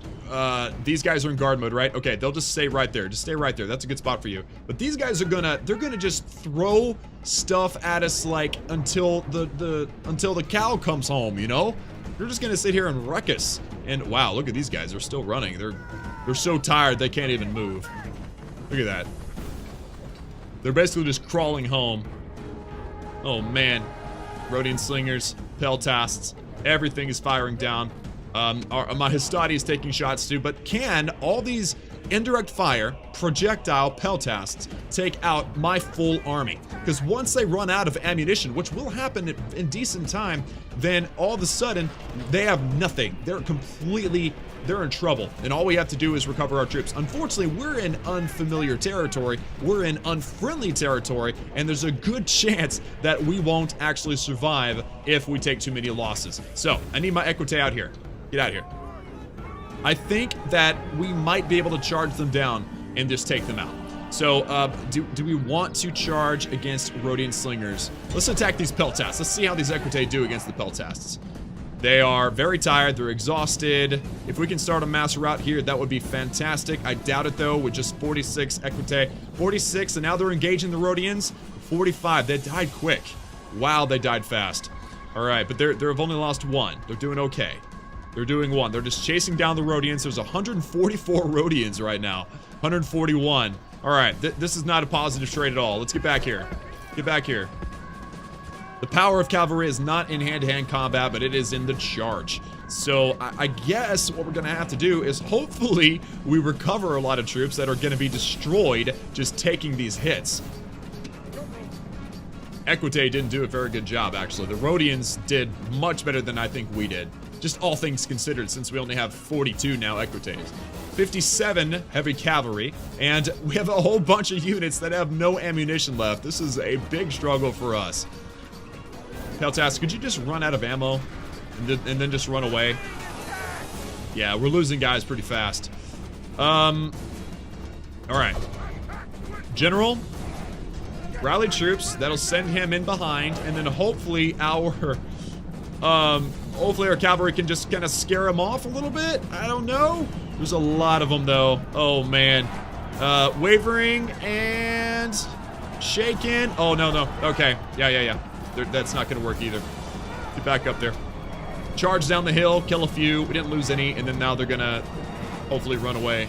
these guys are in guard mode, right? Okay, they'll just stay right there. Just stay right there. That's a good spot for you. But these guys are they're gonna just throw stuff at us like until the cow comes home, you know? They're just gonna sit here and wreck us. And wow, look at these guys. They're still running. They're so tired they can't even move. Look at that. They're basically just crawling home. Oh man. Rhodian slingers, peltasts, everything is firing down. My Hastati is taking shots too, but can all these indirect fire, projectile peltasts take out my full army? Because once they run out of ammunition, which will happen in decent time, then all of a sudden they have nothing. They're in trouble, and all we have to do is recover our troops. Unfortunately, we're in unfamiliar territory, we're in unfriendly territory, and there's a good chance that we won't actually survive if we take too many losses. So, I need my Equite out here. Get out of here. I think that we might be able to charge them down and just take them out. So, do we want to charge against Rhodian slingers? Let's attack these peltasts. Let's see how these Equite do against the peltasts. They are very tired, they're exhausted. If we can start a mass rout here, that would be fantastic. I doubt it though, with just 46 Equite. 46, and now they're engaging the Rhodians. 45, they died quick. Wow, they died fast. Alright, but they've only lost one. They're doing okay. They're doing one. They're just chasing down the Rhodians. There's 144 Rhodians right now. 141. Alright, this is not a positive trade at all. Let's get back here. Get back here. The power of cavalry is not in hand-to-hand combat, but it is in the charge. So I guess what we're going to have to do is hopefully we recover a lot of troops that are going to be destroyed just taking these hits. Equite didn't do a very good job, actually. The Rhodians did much better than I think we did. Just all things considered, since we only have 42 now Equites. 57 heavy cavalry, and we have a whole bunch of units that have no ammunition left. This is a big struggle for us. Peltas, could you just run out of ammo and then just run away? Yeah, we're losing guys pretty fast. Alright. General, rally troops. That'll send him in behind, and then hopefully our cavalry can just kind of scare him off a little bit. I don't know. There's a lot of them though. Oh man. Wavering and shaken. Oh no. Okay. Yeah. That's not gonna work either. Get back up there. Charge down the hill, kill a few. We didn't lose any, and then now they're gonna hopefully run away.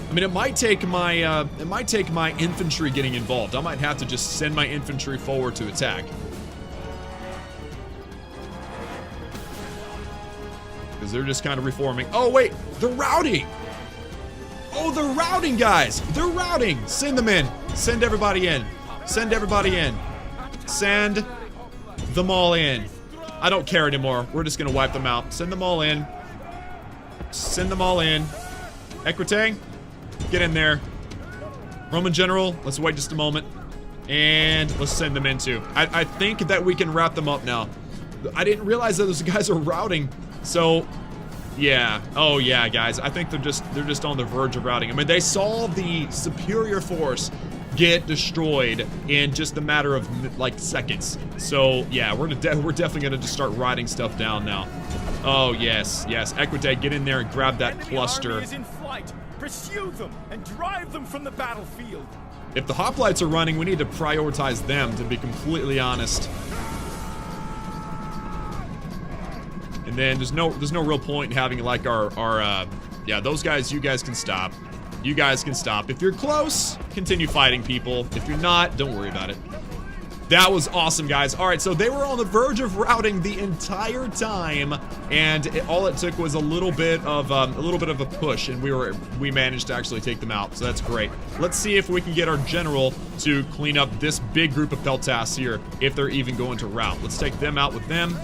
I mean, it might take my infantry getting involved. I might have to just send my infantry forward to attack. Because they're just kind of reforming. Oh wait, they're routing! Oh, they're routing, guys! They're routing! Send them in. Send everybody in. Send everybody in. Send them all in. I don't care anymore. We're just gonna wipe them out. Send them all in. Send them all in. Equite, get in there. Roman general, let's wait just a moment. And let's send them in too. I think that we can wrap them up now. I didn't realize that those guys are routing. So, yeah. Oh yeah, guys. I think they're just on the verge of routing. I mean, they saw the superior force get destroyed in just a matter of like seconds. So yeah, we're definitely gonna just start riding stuff down now. Oh yes. Equite, get in there and grab that cluster. The army is in flight. Pursue them and drive them from the battlefield. If the hoplites are running, we need to prioritize them, to be completely honest. And then there's no real point in having like our yeah, those guys, you guys can stop. You guys can stop. If you're close, continue fighting people. If you're not, don't worry about it. That was awesome, guys. All right, so they were on the verge of routing the entire time, and all it took was a little bit of a push, and we managed to actually take them out. So that's great. Let's see if we can get our general to clean up this big group of peltasts here, if they're even going to rout. Let's take them out with them.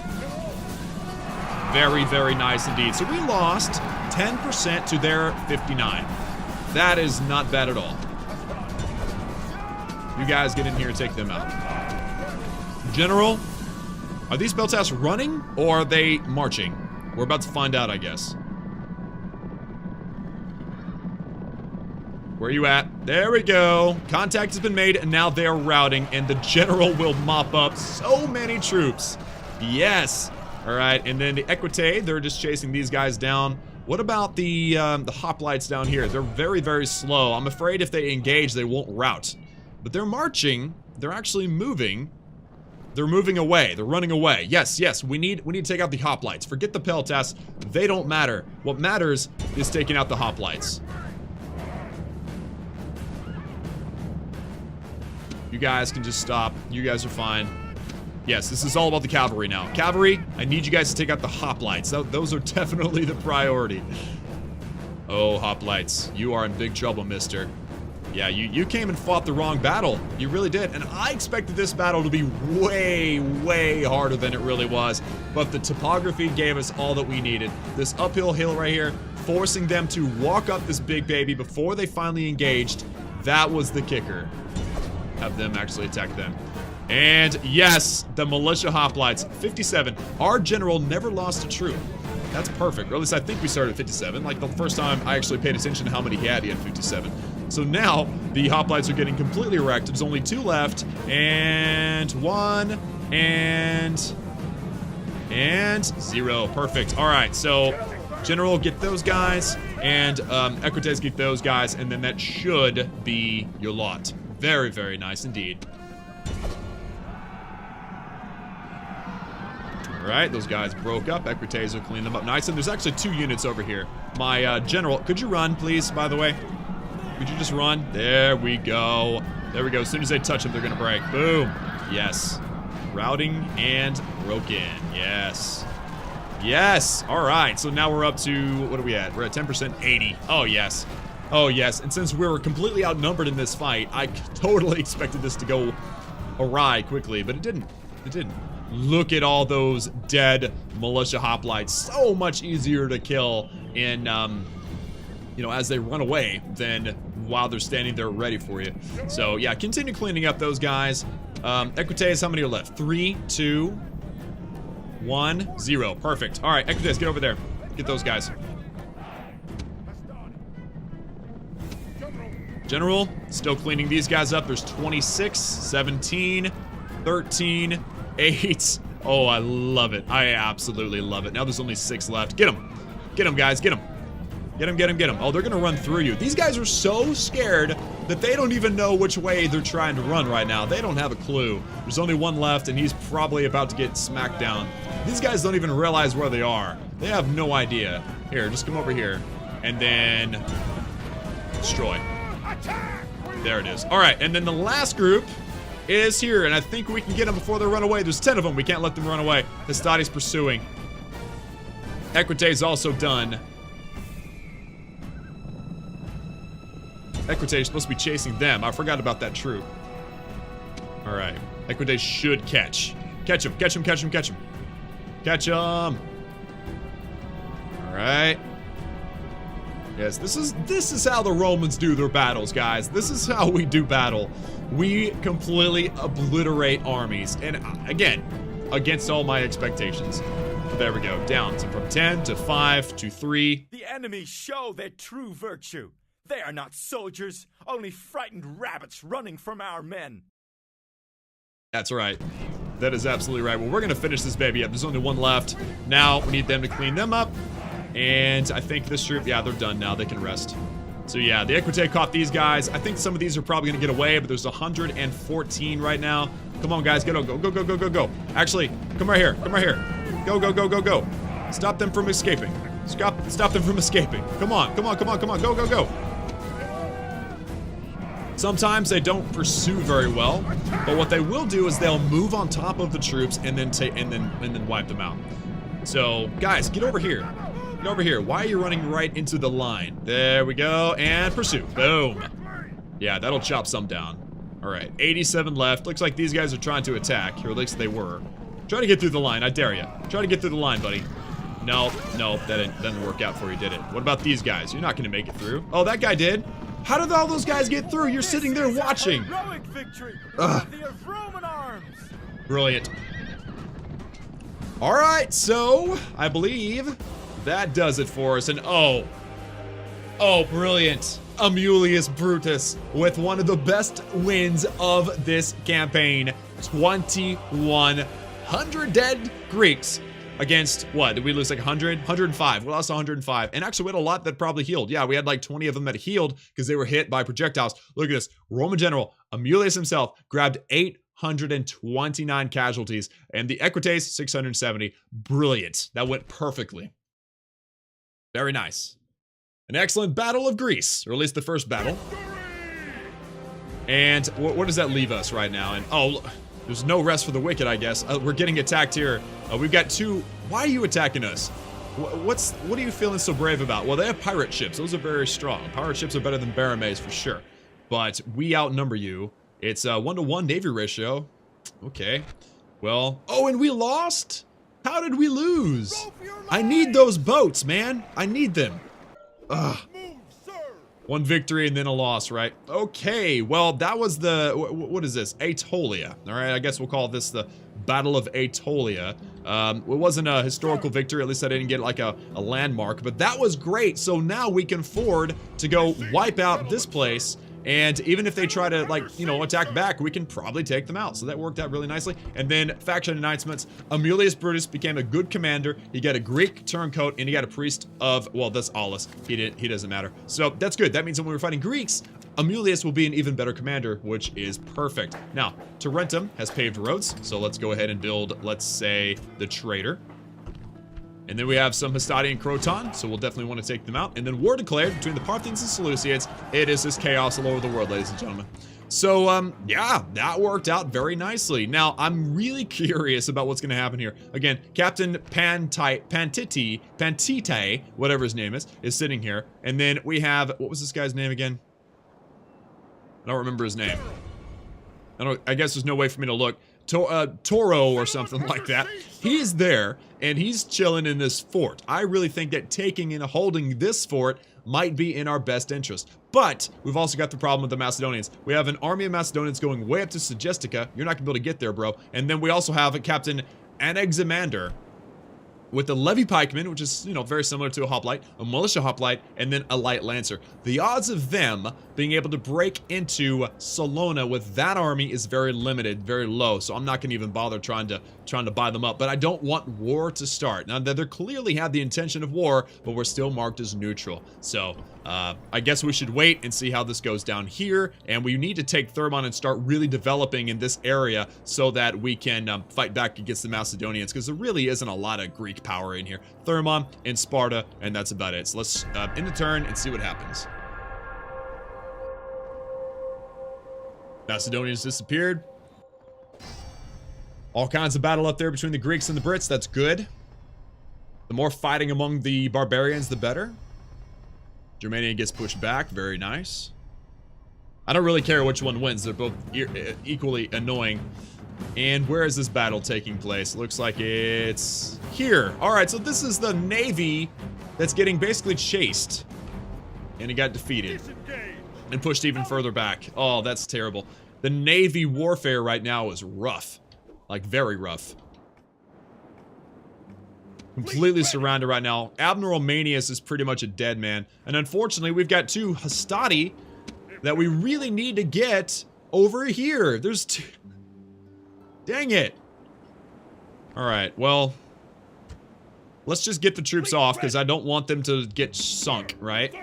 Very, very nice indeed. So we lost 10% to their 59. That is not bad at all. You guys get in here and take them out. General, are these peltasts running or are they marching? We're about to find out, I guess. Where are you at? There we go. Contact has been made and now they're routing, and the general will mop up so many troops. Yes. All right, and then the Equite, they're just chasing these guys down. What about the hoplites down here? They're very, very slow. I'm afraid if they engage, they won't rout. But they're marching. They're actually moving. They're moving away. They're running away. Yes, yes, we need to take out the hoplites. Forget the peltas. They don't matter. What matters is taking out the hoplites. You guys can just stop. You guys are fine. Yes, this is all about the cavalry now. Cavalry, I need you guys to take out the hoplites. Those are definitely the priority. Oh, hoplites, you are in big trouble, mister. Yeah, you came and fought the wrong battle. You really did. And I expected this battle to be way, way harder than it really was. But the topography gave us all that we needed. This uphill hill right here, forcing them to walk up this big baby before they finally engaged. That was the kicker. Have them actually attack them. And yes, the militia hoplites, 57. Our general never lost a troop. That's perfect. Or at least I think we started at 57. Like the first time I actually paid attention to how many he had 57. So now the hoplites are getting completely wrecked. There's only 2 left. And 1. And 0. Perfect. All right, so general, get those guys. And Equites, get those guys. And then that should be your lot. Very, very nice indeed. Alright, those guys broke up. Equites will clean them up nice. And there's actually 2 units over here. My general, could you run, please, by the way? Could you just run? There we go. There we go. As soon as they touch them, they're going to break. Boom. Yes. Routing and broken. Yes. Yes. Alright, so now we're up to, what are we at? We're at 10%, 80. Oh, yes. Oh, yes. And since we were completely outnumbered in this fight, I totally expected this to go awry quickly, but it didn't. It didn't. Look at all those dead militia hoplites. So much easier to kill in, you know, as they run away than while they're standing there ready for you. So, yeah, continue cleaning up those guys. Equites, how many are left? 3, 2, 1, 0. Perfect. All right, Equites, get over there. Get those guys. General, still cleaning these guys up. There's 26, 17, 13, 8. Oh, I love it. I absolutely love it. Now there's only 6 left. Get them. Get them, guys. Get them. Get them, get them, get them. Oh, they're going to run through you. These guys are so scared that they don't even know which way they're trying to run right now. They don't have a clue. There's only 1 left, and he's probably about to get smacked down. These guys don't even realize where they are. They have no idea. Here, just come over here. And then destroy. There it is. All right, and then the last group is here, and I think we can get them before they run away. There's 10 of them. We can't let them run away. Hastati's pursuing. Equites also done. Equites is supposed to be chasing them. I forgot about that troop. All right. Equites should catch. Catch him, catch him, catch him, catch him. Catch him. All right. Yes, this is how the Romans do their battles, guys. This is how we do battle. We completely obliterate armies. And again, against all my expectations. There we go. Down from 10 to 5 to 3. The enemy show their true virtue. They are not soldiers, only frightened rabbits running from our men. That's right. That is absolutely right. Well, we're going to finish this baby up. There's only 1 left. Now, we need them to clean them up. And I think this troop, yeah, they're done now. They can rest. So, yeah, the Equite caught these guys. I think some of these are probably going to get away, but there's 114 right now. Come on, guys. Go, go, go, go, go, go, go. Actually, come right here. Come right here. Go, go, go, go, go. Stop them from escaping. Stop them from escaping. Come on, come on, come on, come on. Go, go, go. Sometimes they don't pursue very well, but what they will do is they'll move on top of the troops and then wipe them out. So, guys, get over here. Get over here. Why are you running right into the line? There we go, and pursue. Boom. Yeah, that'll chop some down. All right, 87 left. Looks like these guys are trying to attack, or at least they were. Try to get through the line. I dare you. Try to get through the line, buddy. No, no, that didn't work out for you, did it? What about these guys? You're not going to make it through. Oh, that guy did. How did all those guys get through? You're sitting there watching. Heroic victory of the Roman arms. Brilliant. All right, so I believe that does it for us. And oh, brilliant. Amulius Brutus with one of the best wins of this campaign. 2,100 dead Greeks against, what, did we lose like 100? 105. We lost 105. And actually, we had a lot that probably healed. Yeah, we had like 20 of them that healed because they were hit by projectiles. Look at this. Roman General, Amulius himself, grabbed 829 casualties. And the Equites, 670. Brilliant. That went perfectly. Very nice. An excellent Battle of Greece, or at least the first battle. And what does that leave us right now? And oh, there's no rest for the wicked, I guess. We're getting attacked here. We've got two. Why are you attacking us? What are you feeling so brave about? Well, they have pirate ships. Those are very strong. Pirate ships are better than Baramays for sure. But we outnumber you. It's a 1-to-1 Navy ratio. Okay. Well, oh, and we lost? How did we lose? I need those boats, man. I need them. Ugh. One victory and then a loss, right? Okay, well, that was the, what is this? Aetolia. All right, I guess we'll call this the Battle of Aetolia. It wasn't a historical victory, at least I didn't get like a landmark, but that was great. So now we can afford to go wipe out this place. And even if they try to, like, you know, attack back, we can probably take them out. So that worked out really nicely. And then faction announcements. Amulius Brutus became a good commander. He got a Greek turncoat, and he got a priest of, well, that's Aulus. He doesn't matter. So that's good. That means when we're fighting Greeks, Amulius will be an even better commander, which is perfect. Now, Tarentum has paved roads. So let's go ahead and build, let's say, the Trader. And then we have some Hastati and Croton, so we'll definitely want to take them out. And then war declared between the Parthians and Seleucids. It is this chaos all over the world, ladies and gentlemen. So, yeah, that worked out very nicely. Now, I'm really curious about what's going to happen here. Again, Captain Pantite, whatever his name is sitting here. And then we have, what was this guy's name again? I don't remember his name. I guess there's no way for me to look. Toro or something like that. He's there, and he's chilling in this fort. I really think that taking and holding this fort might be in our best interest. But we've also got the problem with the Macedonians. We have an army of Macedonians going way up to Segestica. You're not gonna be able to get there, bro. And then we also have a Captain Anaximander with the Levy Pikeman, which is, you know, very similar to a hoplite, a militia hoplite, and then a light lancer. The odds of them being able to break into Salona with that army is very limited, very low. So I'm not gonna even bother trying to buy them up. But I don't want war to start. Now, they clearly have the intention of war, but we're still marked as neutral. So I guess we should wait and see how this goes down here. And we need to take Thermon and start really developing in this area so that we can fight back against the Macedonians, because there really isn't a lot of Greek power in here. Thermon and Sparta, and that's about it. So let's end the turn and see what happens. Macedonians disappeared. All kinds of battle up there between the Greeks and the Brits. That's good. The more fighting among the barbarians, the better. Germania gets pushed back. Very nice. I don't really care which one wins. They're both equally annoying. And where is this battle taking place? Looks like it's here. All right, so this is the Navy that's getting basically chased. And it got defeated. And pushed even further back. Oh, that's terrible. The Navy warfare right now is rough. Like, very rough. Completely surrounded right now. Admiral Manius is pretty much a dead man. And unfortunately, we've got two Hastati that we really need to get over here. There's two. Dang it. Alright, well, let's just get the troops off, because I don't want them to get sunk, right?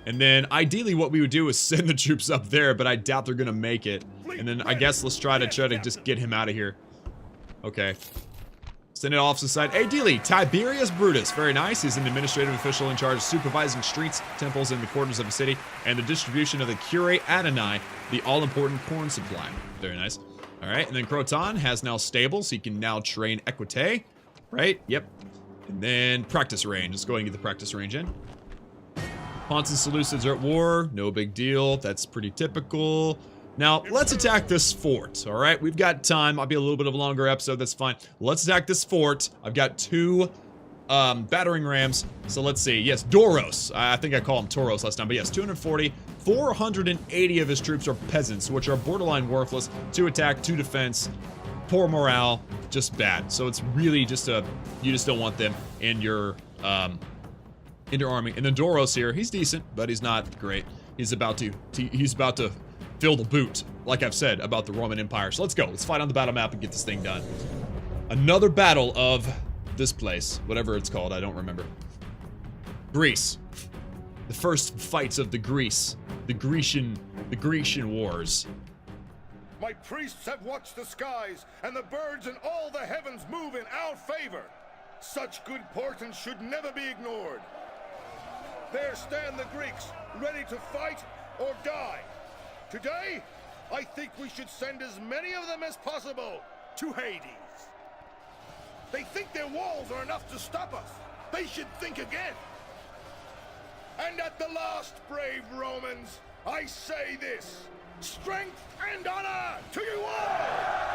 And then, ideally, what we would do is send the troops up there, but I doubt they're gonna make it. And then, I guess, let's try to just get him out of here. Okay. Send it off to the side. Ideally, Tiberius Brutus. Very nice. He's an administrative official in charge of supervising streets, temples, and the quarters of the city, and the distribution of the Curia Adonai, the all-important corn supply. Very nice. All right, and then Croton has now stables. So he can now train Equite. Right? Yep. And then practice range. Let's go ahead and get the practice range in. Ponts and Seleucids are at war. No big deal. That's pretty typical. Now, let's attack this fort, all right? We've got time. Might be a little bit of a longer episode. That's fine. Let's attack this fort. I've got two battering rams. So let's see. Yes, Doros. I think I called him Toros last time. But yes, 240. 480 of his troops are peasants, which are borderline worthless. 2 attack, 2 defense. Poor morale. Just bad. So it's really just you just don't want them in your army. And then Doros here, he's decent, but he's not great. He's about to fill the boot, like I've said about the Roman Empire. So let's go. Let's fight on the battle map and get this thing done. Another battle of this place. Whatever it's called, I don't remember. Greece. The first fights of the Greece. The Grecian Wars. My priests have watched the skies, and the birds in all the heavens move in our favor. Such good portent should never be ignored. There stand the Greeks, ready to fight or die. Today, I think we should send as many of them as possible to Hades. They think their walls are enough to stop us. They should think again. And at the last, brave Romans, I say this: strength and honor to you all!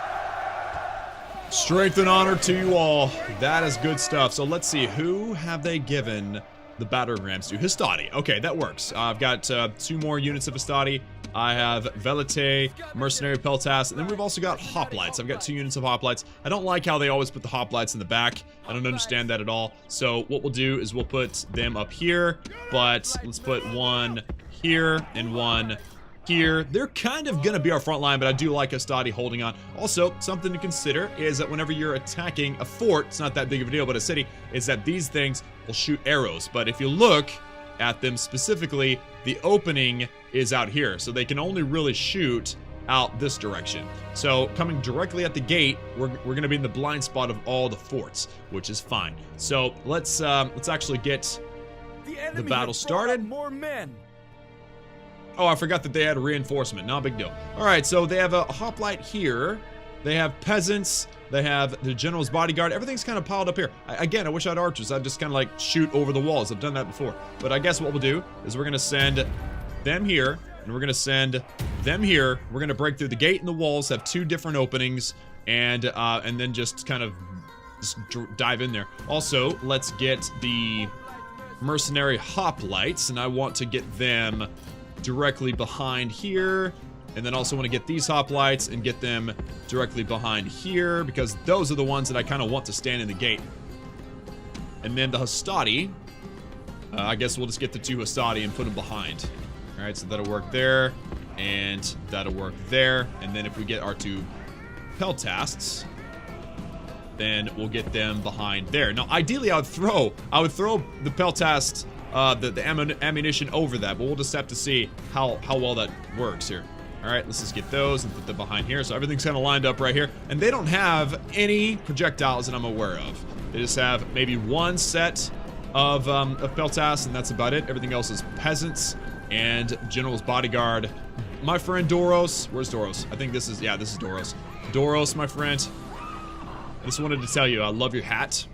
Strength and honor to you all. That is good stuff. So let's see, who have they given the battering rams to? Hastati. Okay, that works. I've got 2 more units of Hastati. I have Velite, Mercenary Peltas, and then we've also got Hoplites. I've got 2 units of Hoplites. I don't like how they always put the Hoplites in the back. I don't understand that at all. So what we'll do is we'll put them up here, but let's put 1 here and 1 here. They're kind of gonna be our front line, but I do like Hastati holding on. Also, something to consider is that whenever you're attacking a fort, it's not that big of a deal, but a city, is that these things will shoot arrows. But if you look at them specifically, the opening is out here, so they can only really shoot out this direction. So coming directly at the gate, we're gonna be in the blind spot of all the forts, which is fine. So let's actually get the battle started. More men. Oh, I forgot that they had a reinforcement. Not a big deal. All right, so they have a hoplite here. They have peasants. They have the general's bodyguard. Everything's kind of piled up here. Again, I wish I had archers. I'd just kind of like shoot over the walls. I've done that before. But I guess what we'll do is we're going to send them here, and we're going to send them here. We're going to break through the gate and the walls, have 2 different openings, and then just kind of just dive in there. Also, let's get the mercenary hoplites, and I want to get them directly behind here, and then also want to get these hoplites and get them directly behind here, because those are the ones that I kind of want to stand in the gate. And then the Hastati, I guess we'll just get the 2 Hastati and put them behind. All right, so that'll work there, and that'll work there, and then if we get our 2 Peltasts, then we'll get them behind there. Now, ideally, I would throw the Peltast, the ammunition over that, but we'll just have to see how well that works here. All right, let's just get those and put them behind here. So everything's kind of lined up right here, and they don't have any projectiles that I'm aware of. They just have maybe 1 set of Peltas, and that's about it. Everything else is peasants and general's bodyguard. My friend Doros, where's Doros? I think this is Doros. Doros, my friend. I just wanted to tell you, I love your hat.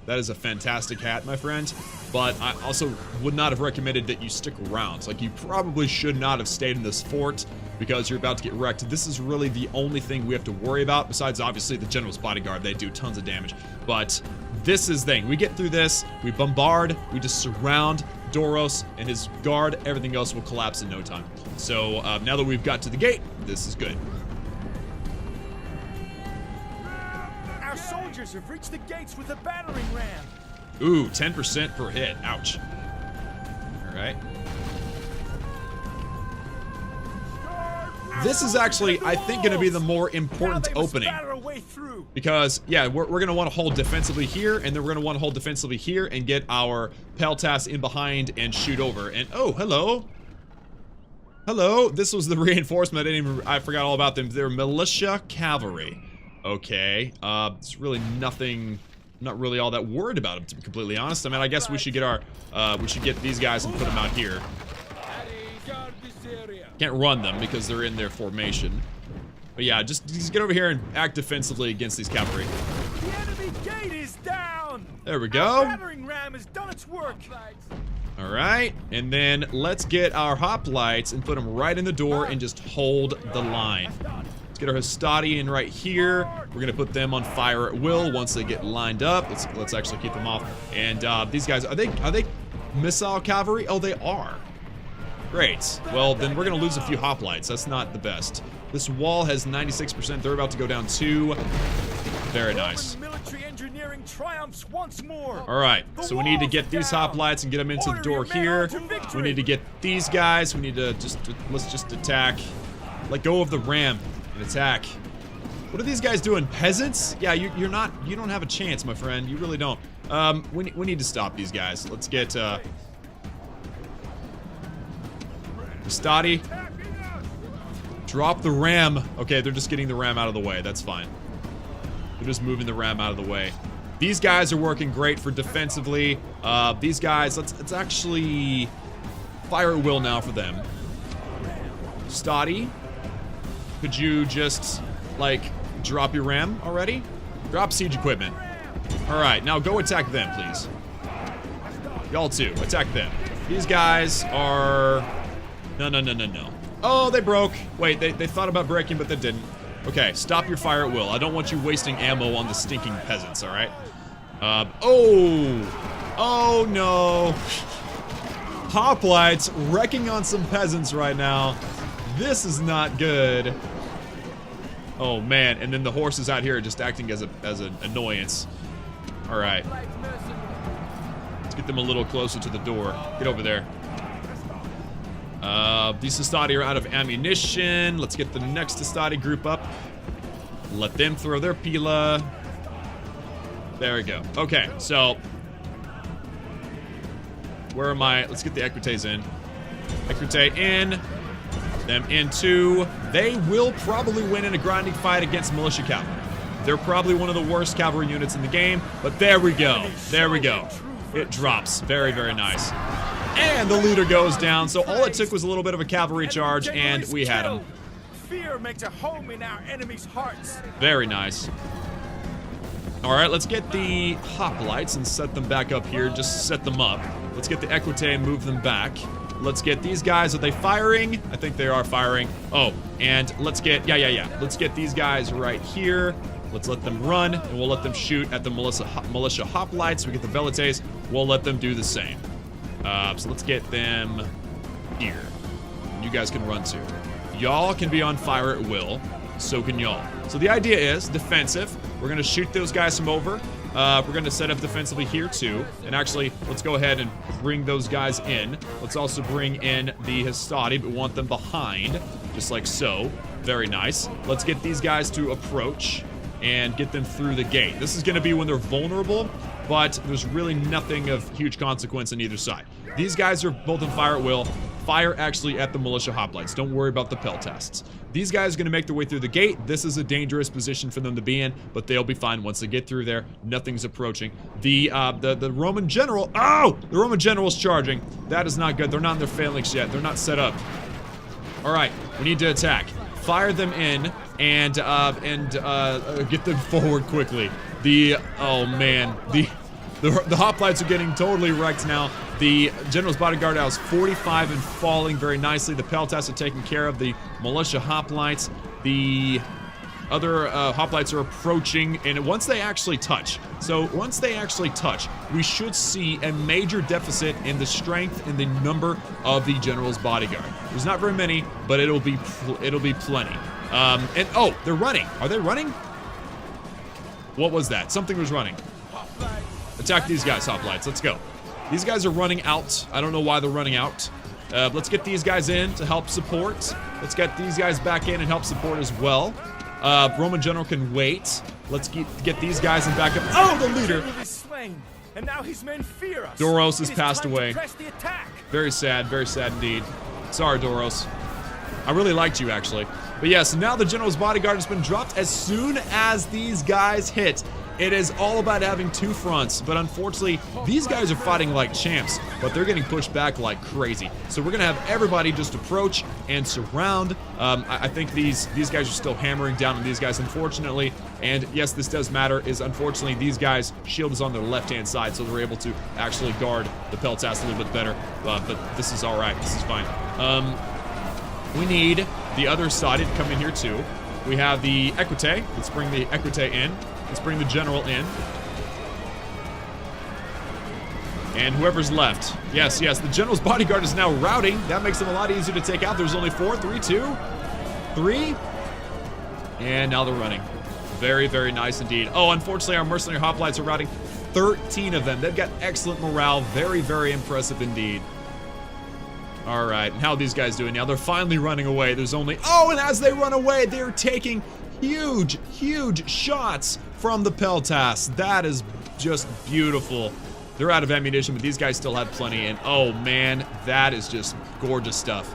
That is a fantastic hat, my friend. But I also would not have recommended that you stick around. Like, you probably should not have stayed in this fort because you're about to get wrecked. This is really the only thing we have to worry about, besides obviously the general's bodyguard. They do tons of damage. But this is the thing. We get through this, we bombard, we just surround Doros and his guard. Everything else will collapse in no time. So now that we've got to the gate, this is good. Our soldiers have reached the gates with a battering ram. Ooh, 10% per hit. Ouch. All right. This is actually, I think, going to be the more important opening. Because, yeah, we're going to want to hold defensively here, and then we're going to want to hold defensively here and get our Peltas in behind and shoot over. And, oh, hello. Hello. This was the reinforcement. I forgot all about them. They're militia cavalry. Okay. It's really nothing... Not really all that worried about them, to be completely honest. I mean, I guess we should get these guys and put them out here. Can't run them because they're in their formation. But yeah, just get over here and act defensively against these cavalry. The enemy gate is down. There we go. Our battering ram has done its work. All right, and then let's get our hoplites and put them right in the door and just hold the line. Get our Hastati in right here. We're gonna put them on fire at will once they get lined up. Let's actually keep them off. And these guys, are they missile cavalry? Oh, they are. Great. Well, then we're gonna lose a few hoplites. That's not the best. This wall has 96%. They're about to go down 2. Very nice. Military engineering triumphs once more. All right, so we need to get these hoplites and get them into the door here. We need to get these guys. We need to let's just attack. Let go of the ram. Attack. What are these guys doing? Peasants? Yeah, you don't have a chance, my friend. You really don't. We need to stop these guys. Let's get, Stati. Drop the ram. Okay, they're just getting the ram out of the way. That's fine. They're just moving the ram out of the way. These guys are working great for defensively. These guys, let's actually fire at will now for them. Stati, could you just, like, drop your ram already? Drop siege equipment. Alright, now go attack them, please. Y'all too, attack them. These guys are... No. Oh, they broke. Wait, they thought about breaking, but they didn't. Okay, stop your fire at will. I don't want you wasting ammo on the stinking peasants, alright? Oh no. Hoplites wrecking on some peasants right now. This is not good. Oh man, and then the horses out here are just acting as an annoyance. Alright. Let's get them a little closer to the door. Get over there. These Hastati are out of ammunition. Let's get the next Hastati group up. Let them throw their pila. There we go. Okay, so where am I? Let's get the Equites in. Equite in. Them in too. They will probably win in a grinding fight against militia cavalry. They're probably one of the worst cavalry units in the game, but there we go. There we go. It drops. Very, very nice. And the leader goes down, so all it took was a little bit of a cavalry charge, and we had him. Fear makes a home in our enemies' hearts. Very nice. Alright, let's get the hoplites and set them back up here. Just set them up. Let's get the Equite and move them back. Let's get these guys. Are they firing? I think they are firing. Oh, and let's get... Yeah. Let's get these guys right here. Let's let them run, and we'll let them shoot at the militia hoplites. We get the Velites. We'll let them do the same. So let's get them here. You guys can run too. Y'all can be on fire at will. So can y'all. So the idea is defensive. We're going to shoot those guys from over. We're going to set up defensively here too. And actually, let's go ahead and bring those guys in. Let's also bring in the Hastati, but we want them behind. Just like so. Very nice. Let's get these guys to approach and get them through the gate. This is going to be when they're vulnerable, but there's really nothing of huge consequence on either side. These guys are both on fire at will. Fire actually at the militia hoplites. Don't worry about the pell tests. These guys are going to make their way through the gate. This is a dangerous position for them to be in, but they'll be fine once they get through there. Nothing's approaching. The Roman general... Oh! The Roman general's charging. That is not good. They're not in their phalanx yet. They're not set up. Alright, we need to attack. Fire them in and get them forward quickly. Oh man, the hoplites are getting totally wrecked now. The general's bodyguard now is 45 and falling very nicely. The peltas are taken care of. The militia hoplites, the other hoplites are approaching, and once they actually touch, we should see a major deficit in the strength and the number of the general's bodyguard. There's not very many, but it'll be plenty. And oh, they're running. Are they running? What was that? Something was running. Attack these guys, hoplites. Let's go. These guys are running out. I don't know why they're running out. Let's get these guys in to help support. Let's get these guys back in and help support as well. Roman general can wait. Let's get these guys in back up. Oh, the leader! And now his men fear us. Doros has passed away. Very sad indeed. Sorry, Doros. I really liked you, actually. But yes, now the general's bodyguard has been dropped as soon as these guys hit. It is all about having two fronts, but unfortunately, these guys are fighting like champs, but they're getting pushed back like crazy. So we're gonna have everybody just approach and surround. I think these guys are still hammering down on these guys, unfortunately. And yes, this does matter, is unfortunately these guys' shield is on their left-hand side, so they're able to actually guard the peltas a little bit better. But this is all right. This is fine. We need the other side to come in here too. We have the Equite. Let's bring the Equite in. Let's bring the general in. And whoever's left. Yes, the general's bodyguard is now routing. That makes them a lot easier to take out. There's only 4, 3, 2, 3. And now they're running. Very, very nice indeed. Oh, unfortunately, our mercenary hoplites are routing. 13 of them. They've got excellent morale. Very, very impressive indeed. All right, and how are these guys doing now? They're finally running away. There's only... Oh, and as they run away, they're taking huge shots from the Peltas. That is just beautiful. They're out of ammunition, but these guys still have plenty. And oh man, that is just gorgeous stuff.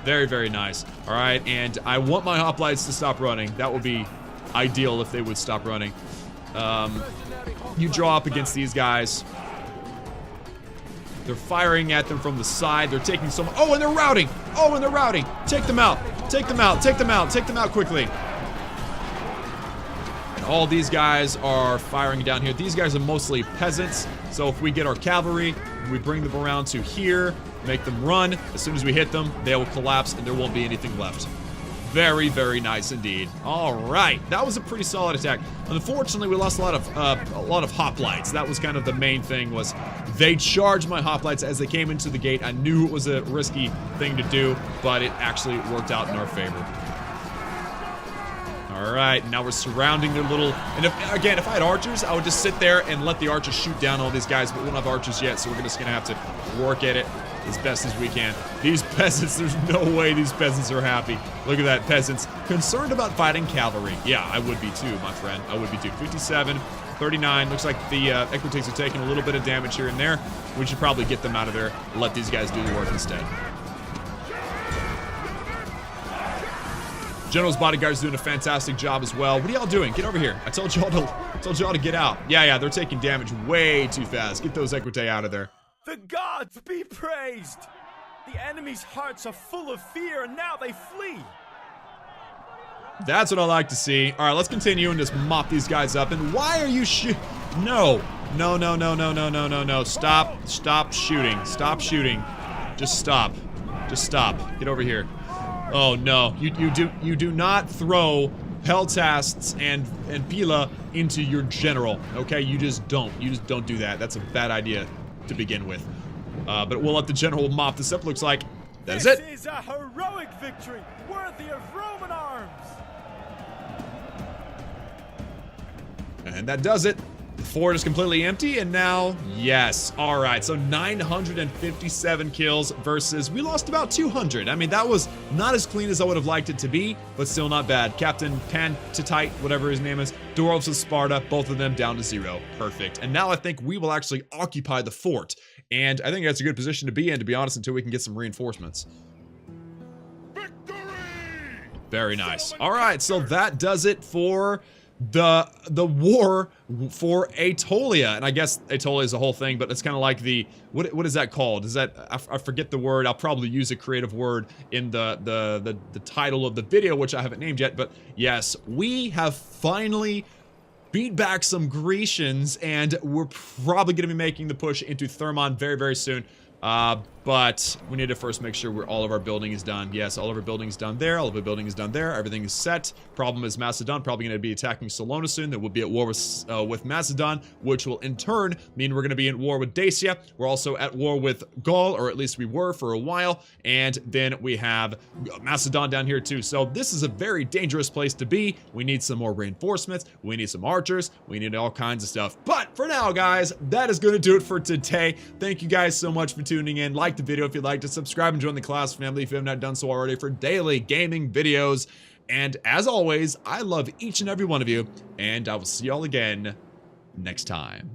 Very, very nice. All right, and I want my hoplites to stop running. That would be ideal if they would stop running. You draw up against these guys. They're firing at them from the side. They're taking some. Oh, and they're routing. Oh, and they're routing. Take them out. Take them out. Take them out. Take them out quickly. And all these guys are firing down here. These guys are mostly peasants. So if we get our cavalry, we bring them around to here, make them run. As soon as we hit them, they will collapse and there won't be anything left. Very, very nice indeed. All right, that was a pretty solid attack. Unfortunately, we lost a lot of hoplites. That was kind of the main thing. Was they charged my hoplites as they came into the gate. I knew it was a risky thing to do, but it actually worked out in our favor. All right, now we're surrounding their little. And if I had archers, I would just sit there and let the archers shoot down all these guys. But we don't have archers yet, so we're just gonna have to work at it as best as we can. These peasants, there's no way these peasants are happy. Look at that, peasants. Concerned about fighting cavalry. Yeah, I would be too, my friend. I would be too. 57, 39. Looks like the Equites are taking a little bit of damage here and there. We should probably get them out of there. Let these guys do the work instead. General's bodyguard's doing a fantastic job as well. What are y'all doing? Get over here. I told y'all to get out. Yeah, they're taking damage way too fast. Get those Equites out of there. The gods be praised! The enemy's hearts are full of fear, and now they flee! That's what I like to see. All right, let's continue and just mop these guys up. And why are you No. Stop shooting. Stop shooting. Just stop. Just stop. Get over here. Oh, no. You do not throw Peltasts and Pila into your general, okay? You just don't. You just don't do that. That's a bad idea to begin with. But we'll let the general mop this up. Looks like that is it. This is a heroic victory, worthy of Roman arms. And that does it. The fort is completely empty, and now, yes. All right, so 957 kills versus, we lost about 200. I mean, that was not as clean as I would have liked it to be, but still not bad. Captain Pantitite, whatever his name is, Dwarves of Sparta, both of them down to 0. Perfect. And now I think we will actually occupy the fort. And I think that's a good position to be in, to be honest, until we can get some reinforcements. Victory! Very nice. All right, so that does it for the war for Aetolia. And I guess Aetolia is the whole thing, but it's kind of like the what is that called? Is that I forget the word. I'll probably use a creative word in the title of the video, which I haven't named yet. But yes, we have finally beat back some Grecians, and we're probably going to be making the push into Thermon very, very soon. But we need to first make sure all of our building is done. Yes, all of our building is done there. All of our building is done there. Everything is set. Problem is Macedon probably going to be attacking Salona soon. That will be at war with Macedon, which will in turn mean we're going to be in war with Dacia. We're also at war with Gaul, or at least we were for a while. And then we have Macedon down here too. So this is a very dangerous place to be. We need some more reinforcements. We need some archers. We need all kinds of stuff. But for now, guys, that is going to do it for today. Thank you guys so much for tuning in. Like the video if you'd like to, subscribe and join the Klaus family if you have not done so already for daily gaming videos. And as always, I love each and every one of you, and I will see y'all again next time.